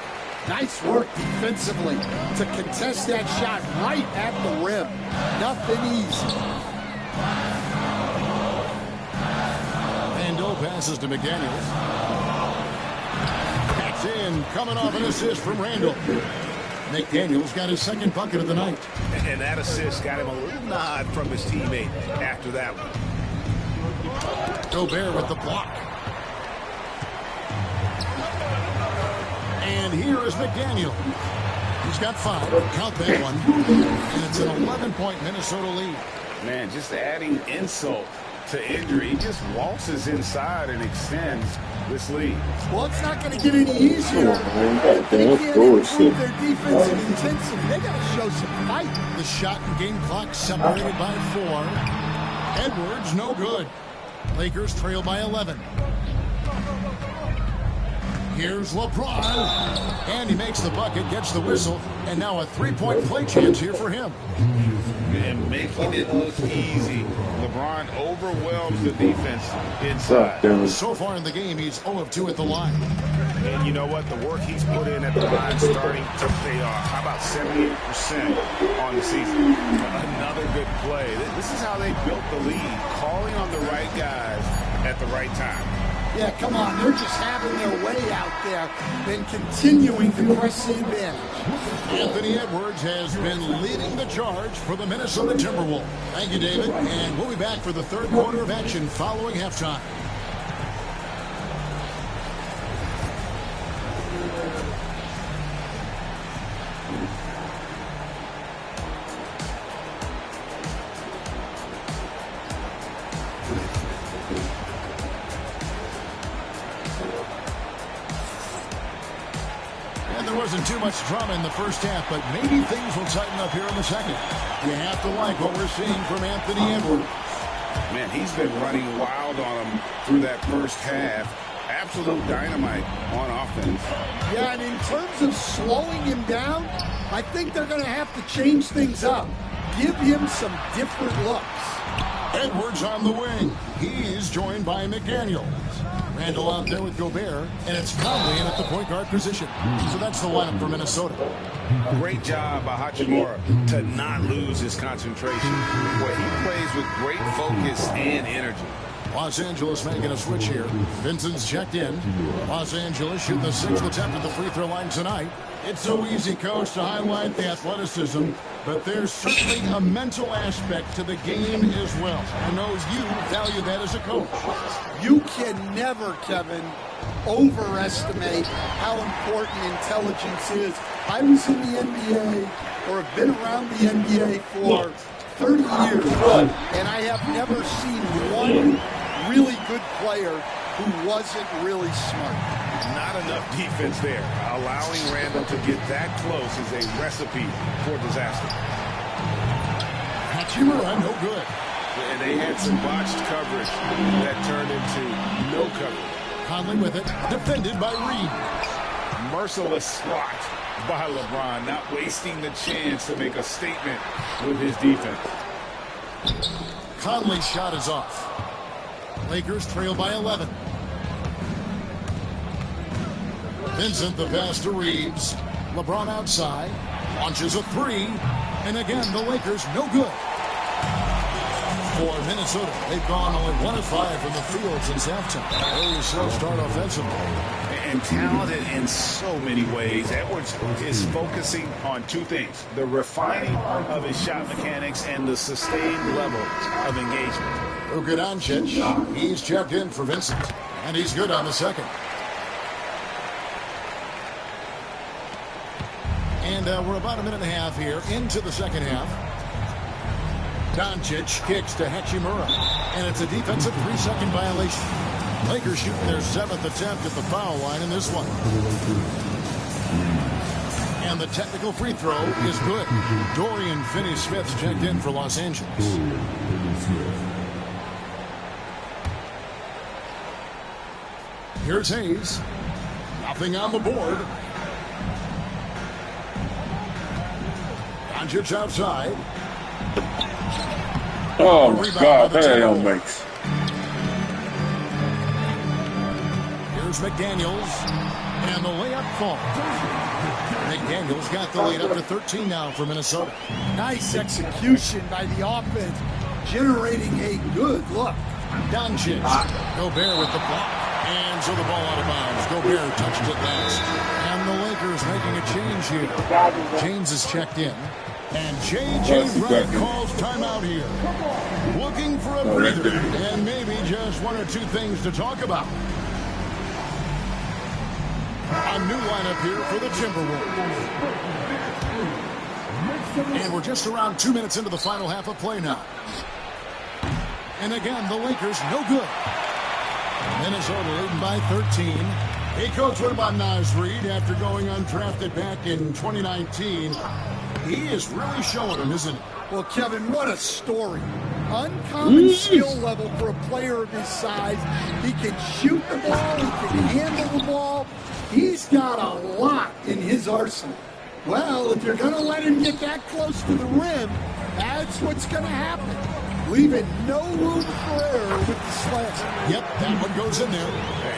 Nice work defensively to contest that shot right at the rim. Nothing easy. Randall passes to McDaniels. That's in, coming off an assist from Randall. McDaniels got his second bucket of the night. And that assist got him a little nod from his teammate after that one. Gobert with the block. And here is McDaniel. He's got 5. Count that one. And it's an 11-point Minnesota lead. Man, just adding insult to injury. He just waltzes inside and extends this lead. Well, it's not going to get any easier. If they can't improve their defensive intensity, they got to show some fight. The shot and game clock separated by 4. Edwards, no good. Lakers trail by 11. Here's LeBron. And he makes the bucket, gets the whistle, and now a 3-point play chance here for him. And making it look easy. LeBron overwhelms the defense inside. So far in the game, he's 0 of 2 at the line. And you know what? The work he's put in at the line starting to pay off. How about 78% on the season? Another good play. This is how they built the lead, calling on the right guys at the right time. Yeah, come on. They're just having their way out there and continuing to press the advantage. Anthony Edwards has been leading the charge for the Minnesota Timberwolves. Thank you, David. And we'll be back for the third quarter of action following halftime. Wasn't too much drama in the first half, but maybe things will tighten up here in the second. You have to like what we're seeing from Anthony Edwards. Man, he's been running wild on him through that first half. Absolute dynamite on offense. Yeah, and in terms of slowing him down, I think they're going to have to change things up. Give him some different looks. Edwards on the wing. He's joined by McDaniels. Randall out there with Gobert, and it's Conley in at the point guard position. So that's the lineup for Minnesota. Great job by Hachimura to not lose his concentration. Boy, he plays with great focus and energy. Los Angeles making a switch here. Vincent's checked in. Los Angeles shoot the 6th attempt at the free throw line tonight. It's so easy, Coach, to highlight the athleticism, but there's certainly a mental aspect to the game as well. I know you value that as a coach. You can never, Kevin, overestimate how important intelligence is. I was in the NBA, or have been around the NBA for 30 years, and I have never seen one really good player who wasn't really smart. Not enough defense there. Allowing Randall to get that close is a recipe for disaster. Hachimura, no good. And they had some botched coverage that turned into no coverage. Conley with it, defended by Reed. Merciless spot by LeBron, not wasting the chance to make a statement with his defense. Conley's shot is off. Lakers trail by 11. Vincent the pass to Reeves. LeBron outside. Launches a three. And again, the Lakers no good. For Minnesota, they've gone only 1 of 5 from the field since halftime. Very slow start offensively. And talented in so many ways. Edwards is focusing on 2 things: the refining of his shot mechanics and the sustained level of engagement. Luka Doncic, he's checked in for Vincent, and he's good on the second. And we're about a minute and a half here into the second half. Doncic kicks to Hachimura, and it's a defensive 3-second violation. Lakers shooting their 7th attempt at the foul line in this one. And the technical free throw is good. Dorian Finney-Smith checked in for Los Angeles. Here's Hayes. Nothing on the board. Doncic outside. Oh my God, that don't make sense. Here's McDaniels, and the layup falls. McDaniels got the lead up to 13 now for Minnesota. Nice execution by the offense, generating a good look. Doncic, Gobert with the block, and so the ball out of bounds. Gobert touched it last. And the Lakers making a change here. James is checked in. And J.J. Redick calls timeout here. Looking for a breather and maybe just 1 or 2 things to talk about. A new lineup here for the Timberwolves. And we're just around 2 minutes into the final half of play now. And again, the Lakers no good. Minnesota leading by 13. Hey, Coach, what about Naz Reid after going undrafted back in 2019? He is really showing him, isn't he? Well, Kevin, what a story. Uncommon skill level for a player of his size. He can shoot the ball. He can handle the ball. He's got a lot in his arsenal. Well, if you're going to let him get that close to the rim, that's what's going to happen. Leaving no room for error with the slam. Yep, that one goes in there.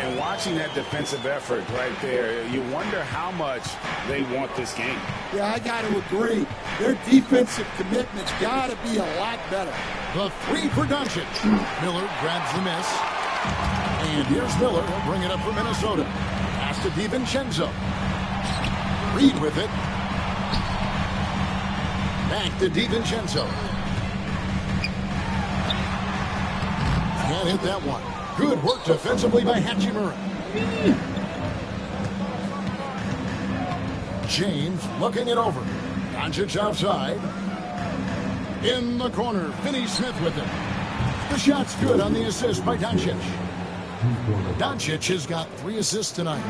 And watching that defensive effort right there, you wonder how much they want this game. Yeah, I got to agree. Their defensive commitment's got to be a lot better. The 3 for Doncic. Miller grabs the miss. And here's Miller. He'll bring it up for Minnesota. Pass to DiVincenzo. Reed with it. Back to DiVincenzo. Can't hit that one. Good work defensively by Hachimura. James looking it over. Doncic outside. In the corner, Finney-Smith with it. The shot's good on the assist by Doncic. Doncic has got 3 assists tonight.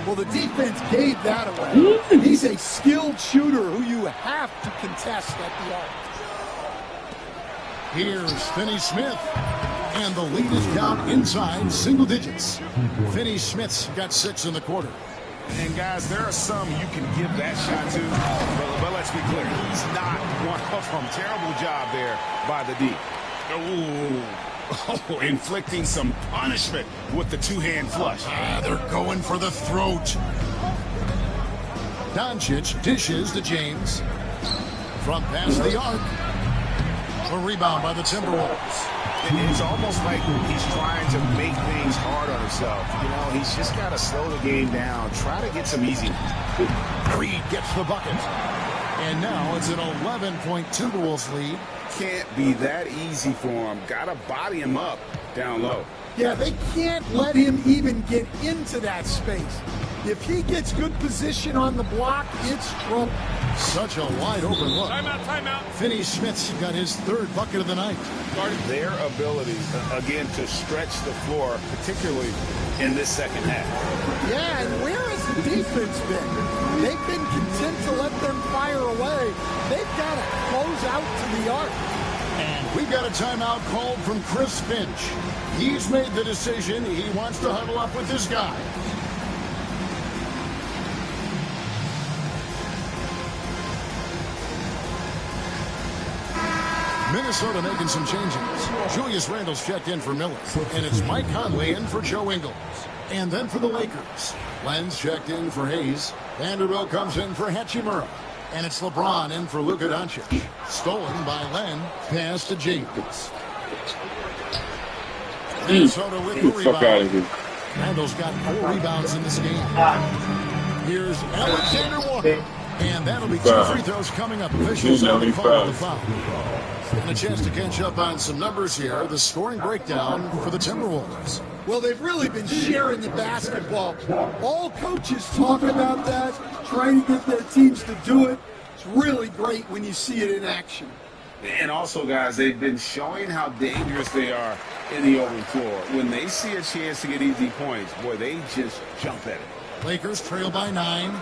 Well, the defense gave that away. He's a skilled shooter who you have to contest at the arc. Here's Finney-Smith. And the lead is down inside single digits. Finney-Smith's got 6 in the quarter. And guys, there are some you can give that shot to, but let's be clear, he's not one of them. Terrible job there by the D. Oh, inflicting some punishment with the 2-hand flush. They're going for the throat. Doncic dishes to James. From past the arc. A rebound by the Timberwolves. It's almost like he's trying to make things hard on himself. You know, he's just got to slow the game down. Try to get some easy. Reed gets the bucket. And now it's an 11-point Timberwolves lead. Can't be that easy for him. Got to body him up down low. Yeah, they can't let him even get into that space. If he gets good position on the block, it's trouble. Such a wide open look. Timeout. Finney-Smith's got his 3rd bucket of the night. Their ability, again, to stretch the floor, particularly in this second half. Yeah, and where has the defense been? They've been content to let them fire away. They've got to close out to the arc. And we got a timeout called from Chris Finch. He's made the decision. He wants to huddle up with this guy. Minnesota making some changes. Julius Randle's checked in for Miller. And it's Mike Conley in for Joe Ingles. And then for the Lakers, Lenz checked in for Hayes. Vanderbilt comes in for Hachimura. And it's LeBron in for Luka Doncic. Stolen by Len. Pass to James. Minnesota with the rebound. Randall's got 4 rebounds in this game. Here's Alexander Walker. And that'll be 2 free throws coming up. Officials haven't called the foul. And a chance to catch up on some numbers here. The scoring breakdown for the Timberwolves. Well, they've really been sharing the basketball. All coaches talk about that, trying to get their teams to do it. It's really great when you see it in action. And also, guys, they've been showing how dangerous they are in the open floor. When they see a chance to get easy points, boy, they just jump at it. Lakers trail by 9.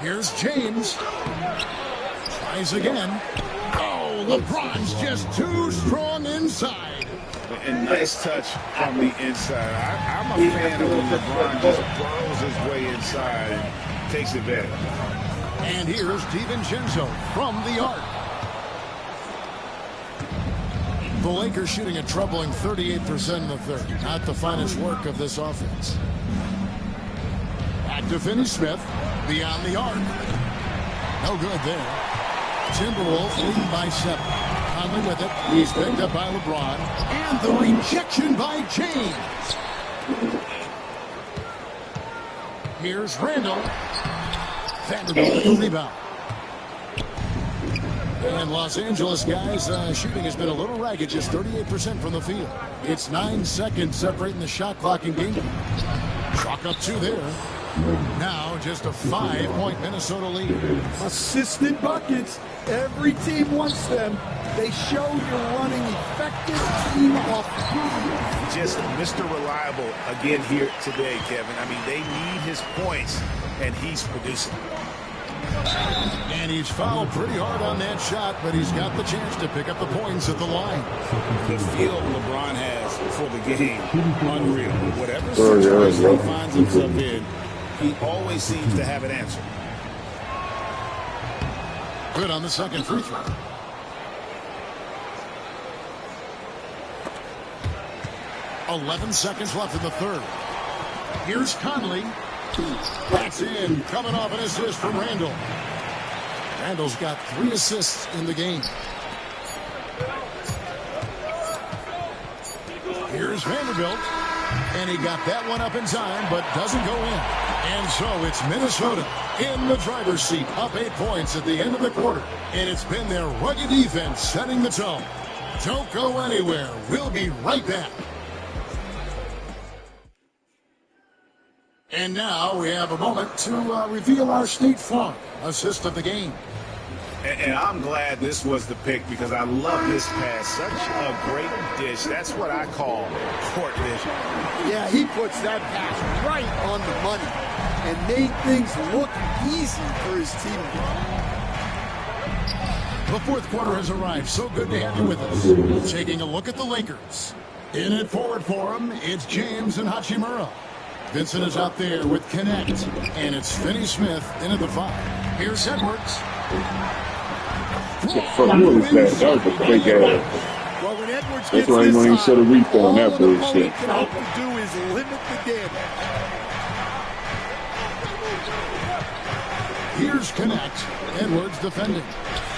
Here's James. Tries again. Oh, LeBron's just too strong inside. And nice touch from the inside. I'm a fan of when LeBron just burrows his way inside and takes advantage. And here's DiVincenzo from the arc. The Lakers shooting a troubling 38% in the third. Not the finest work of this offense. Back to Finney-Smith. Beyond the arc. No good there. Timberwolves leading by 7. Conley with it. He's picked up by LeBron. And the rejection by James. Here's Randall. Vanderbilt with the rebound. And Los Angeles guys, shooting has been a little ragged, just 38% from the field. It's 9 seconds separating the shot clock and game. Chalk up 2 there. Now just a 5-point Minnesota lead. Assisted buckets. Every team wants them. They show you're running effective team offense. Just Mr. Reliable again here today, Kevin. I mean, they need his points, and he's producing. And he's fouled pretty hard on that shot, but he's got the chance to pick up the points at the line. The feel LeBron has for the game, unreal. Whatever situation he finds himself in, he always seems to have an answer. Good on the second free throw. .11 seconds left in the third. Here's Conley. That's in. Coming off an assist from Randall. Randall's got 3 assists in the game. Here's Vanderbilt. And he got that one up in time, but doesn't go in. And so it's Minnesota in the driver's seat, up 8 points at the end of the quarter. And it's been their rugged defense setting the tone. Don't go anywhere. We'll be right back. And now we have a moment to reveal our State Farm assist of the game. And I'm glad this was the pick because I love this pass. Such a great dish. That's what I call court vision. Yeah, he puts that pass right on the money and made things look easy for his teammates. The fourth quarter has arrived. So good to have you with us. Taking a look at the Lakers. In it forward for them, it's James and Hachimura. Vincent is out there with Connect. And it's Finney-Smith in at the 5. Here's Edwards. What is that? That was a big ass. Well, when Edwards That's gets why I this want to set a replay on all that an bullshit. opponent can hope to do is limit the damage. Here's Connect. Edwards defending.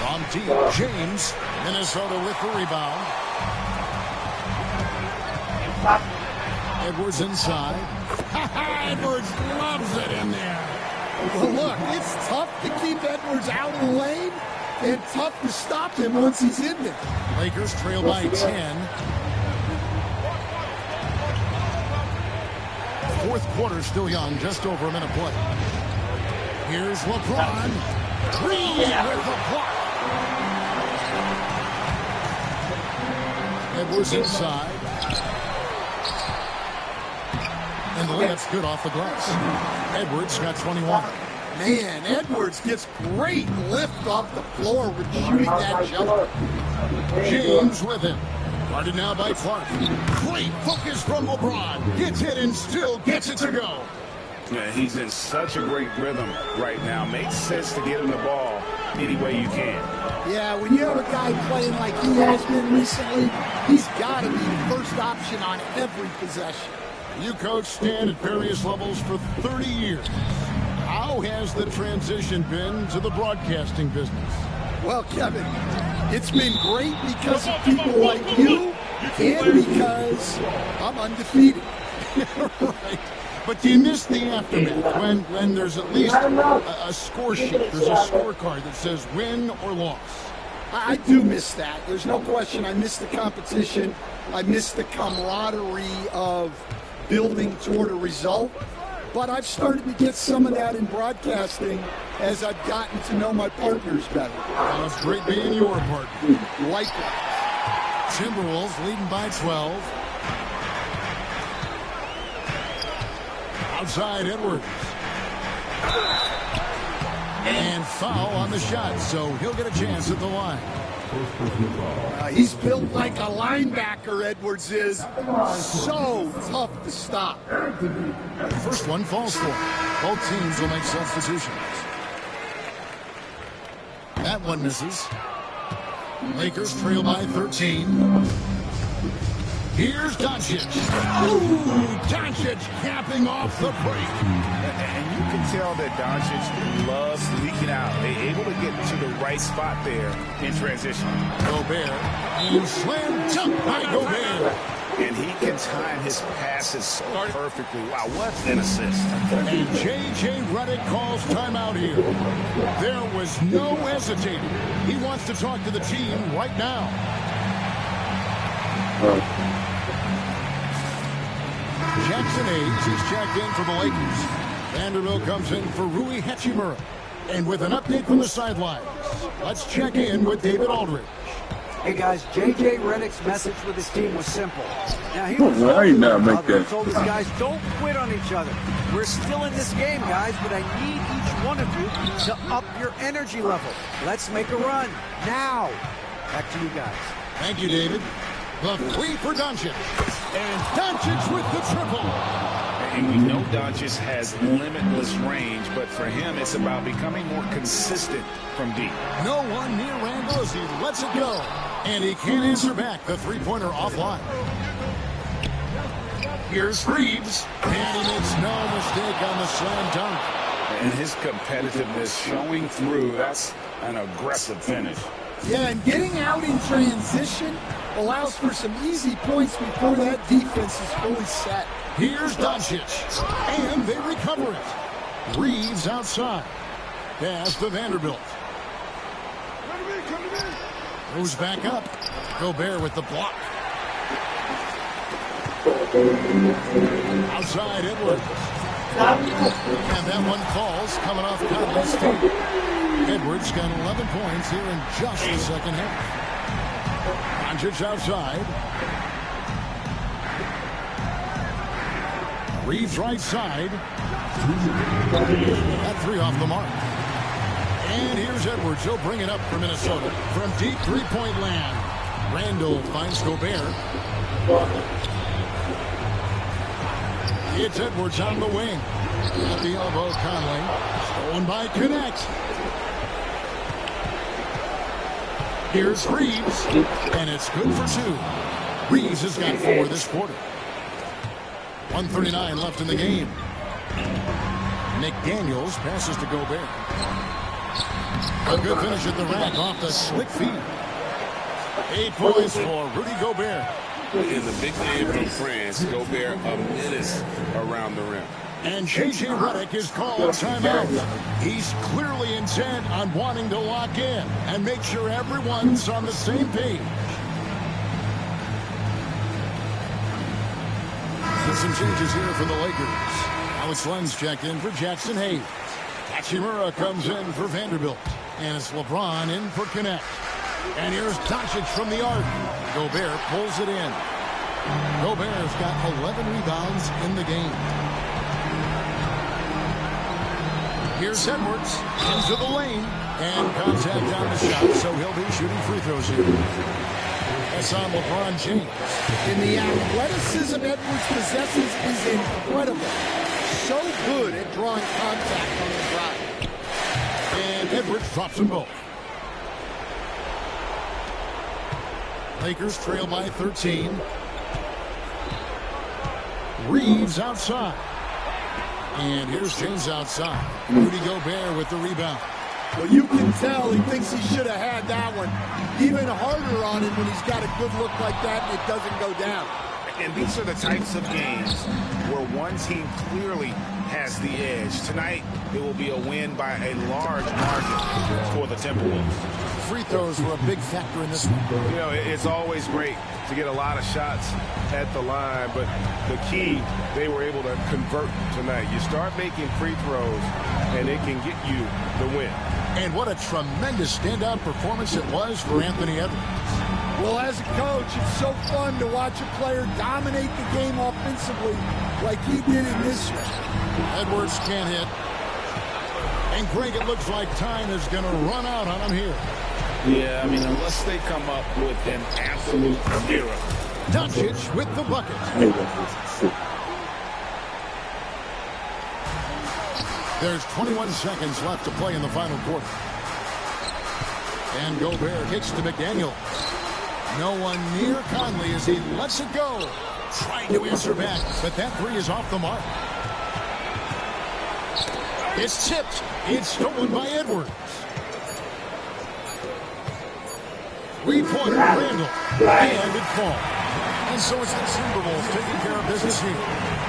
From deep, James. Minnesota with the rebound. Edwards inside. Edwards loves it in there. Well, look, it's tough to keep Edwards out of the lane and tough to stop him once he's in there. Lakers trail by 10. Fourth quarter still young, just over a minute play. Here's LeBron. Green with the block. Edwards inside. And the layup's good off the glass. Edwards got 21. Man, Edwards gets great lift off the floor with shooting that jumper. James with him. Guarded now by Clark. Great focus from LeBron. Gets it and still gets it to go. Yeah, he's in such a great rhythm right now. Makes sense to get him the ball any way you can. Yeah, when you have a guy playing like he has been recently, he's got to be first option on every possession. You coach Stan at various levels for 30 years. How has the transition been to the broadcasting business? Well, Kevin, it's been great because of people like you and because I'm undefeated. Right. But do you miss the aftermath when there's at least a score sheet, there's a scorecard that says win or loss? I do miss that. There's no question. I miss the competition. I miss the camaraderie of building toward a result. But I've started to get some of that in broadcasting as I've gotten to know my partners better. Well, it's great being your partner. Likewise. Timberwolves leading by 12. Outside Edwards. And foul on the shot, so he'll get a chance at the line. He's built like a linebacker, Edwards is. So tough to stop. The first one falls for him. Both teams will make substitutions. That one misses. Lakers trail by 13. Here's Doncic. Ooh, Doncic capping off the break. And you can tell that Doncic loves leaking out. They're able to get to the right spot there in transition. Gobert. And slam dunk by Gobert. And he can time his passes so perfectly. Wow, what an assist. And J.J. Redick calls timeout here. There was no hesitating. He wants to talk to the team right now. Jackson Hayes is checked in for the Lakers. Vanderbilt comes in for Rui Hachimura. And with an update from the sidelines, let's check in with David Aldridge. Hey guys, J.J. Redick's message with his team was simple. Now he was told his guys, don't quit on each other. We're still in this game, guys, but I need each one of you to up your energy level. Let's make a run now. Back to you guys. Thank you, David. The three for Doncic. And Doncic with the triple. And we know Doncic has limitless range, but for him, it's about becoming more consistent from deep. No one near Randall as he lets it go. And he can't answer back the three-pointer offline. Here's Reeves. And he makes no mistake on the slam dunk. And his competitiveness showing through. That's an aggressive finish. Yeah, and getting out in transition allows for some easy points before that defense is fully set. Here's Doncic, and they recover it. Reeves outside. Pass to Vanderbilt. Moves back up. Gobert with the block. Outside Edwards. And that one falls coming off Conley's feet. Edwards got 11 points here in just the second half. Doncic outside. Reeves right side. That three off the mark. And here's Edwards. He'll bring it up for Minnesota from deep three-point land. Randall finds Gobert. It's Edwards on the wing. At the elbow, Conley. Stolen by Connect. Here's Reeves, and it's good for two. Reeves has got 4 this quarter. 1:39 left in the game. McDaniels passes to Gobert. A good finish at the rack off the slick feed. 8 points for Rudy Gobert. In the big game from France, Gobert a menace around the rim. And J.J. Redick is called timeout. He's clearly intent on wanting to lock in and make sure everyone's on the same page. There's some changes here for the Lakers. Alex Len's checked in for Jackson Hayes. Hachimura comes in for Vanderbilt. And it's LeBron in for Connect. And here's Doncic from the arc. Gobert pulls it in. Gobert's got 11 rebounds in the game. Here's Edwards into the lane. And contact on the shot, so he'll be shooting free throws here. That's on LeBron James. And the athleticism Edwards possesses is incredible. So good at drawing contact on the drive. And Edwards drops them both. Lakers trail by 13. Reeves outside. And here's James outside. Rudy Gobert with the rebound. Well, you can tell he thinks he should have had that one. Even harder on him when he's got a good look like that and it doesn't go down. And these are the types of games where one team clearly has the edge. Tonight, it will be a win by a large margin for the Timberwolves. Free throws were a big factor in this one. You know, it's always great to get a lot of shots at the line, but the key, they were able to convert tonight. You start making free throws, and it can get you the win. And what a tremendous standout performance it was for Anthony Edwards. Well, as a coach, it's so fun to watch a player dominate the game offensively like he did in this one. Edwards can't hit. And Greg, it looks like time is going to run out on him here. Yeah, I mean, unless they come up with an absolute miracle. Doncic with the bucket. There's 21 seconds left to play in the final quarter. And Gobert kicks to McDaniel. No one near Conley as he lets it go. Trying to answer back, but that three is off the mark. It's tipped. It's stolen by Edwards. Three-pointer, Randall. And it falls. And so it's the Timberwolves taking care of business here.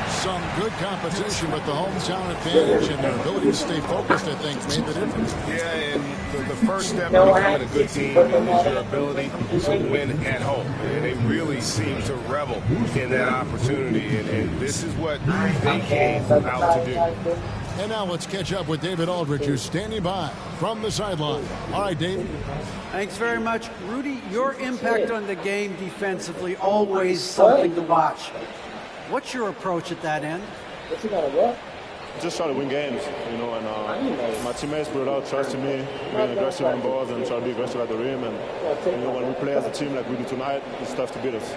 Some good competition, but the hometown advantage and their ability to stay focused, I think, made the difference. Yeah, and the first step in becoming a good team is your ability to win at home. And they really seem to revel in that opportunity, and this is what they came out to do. And now let's catch up with David Aldridge, who's standing by from the sideline. All right, David. Thanks very much. Rudy, your impact on the game defensively, always something to watch. What's your approach at that end? Just try to win games, you know, and my teammates brought out trust in me, being aggressive on balls and try to be aggressive at the rim. And, you know, when we play as a team like we do tonight, it's tough to beat us.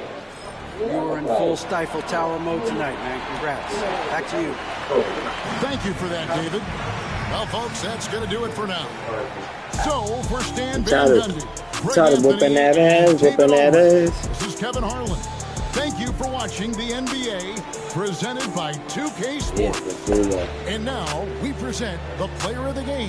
You were in full Stifle Tower mode tonight, man. Congrats. Back to you. Thank you for that, David. Well, folks, that's going to do it for now. So, for Stan Van Gundy, Greg Anthony, David Aldridge, this is Kevin Harlan. Thank you for watching the NBA, presented by 2K Sports. And now, we present the player of the game.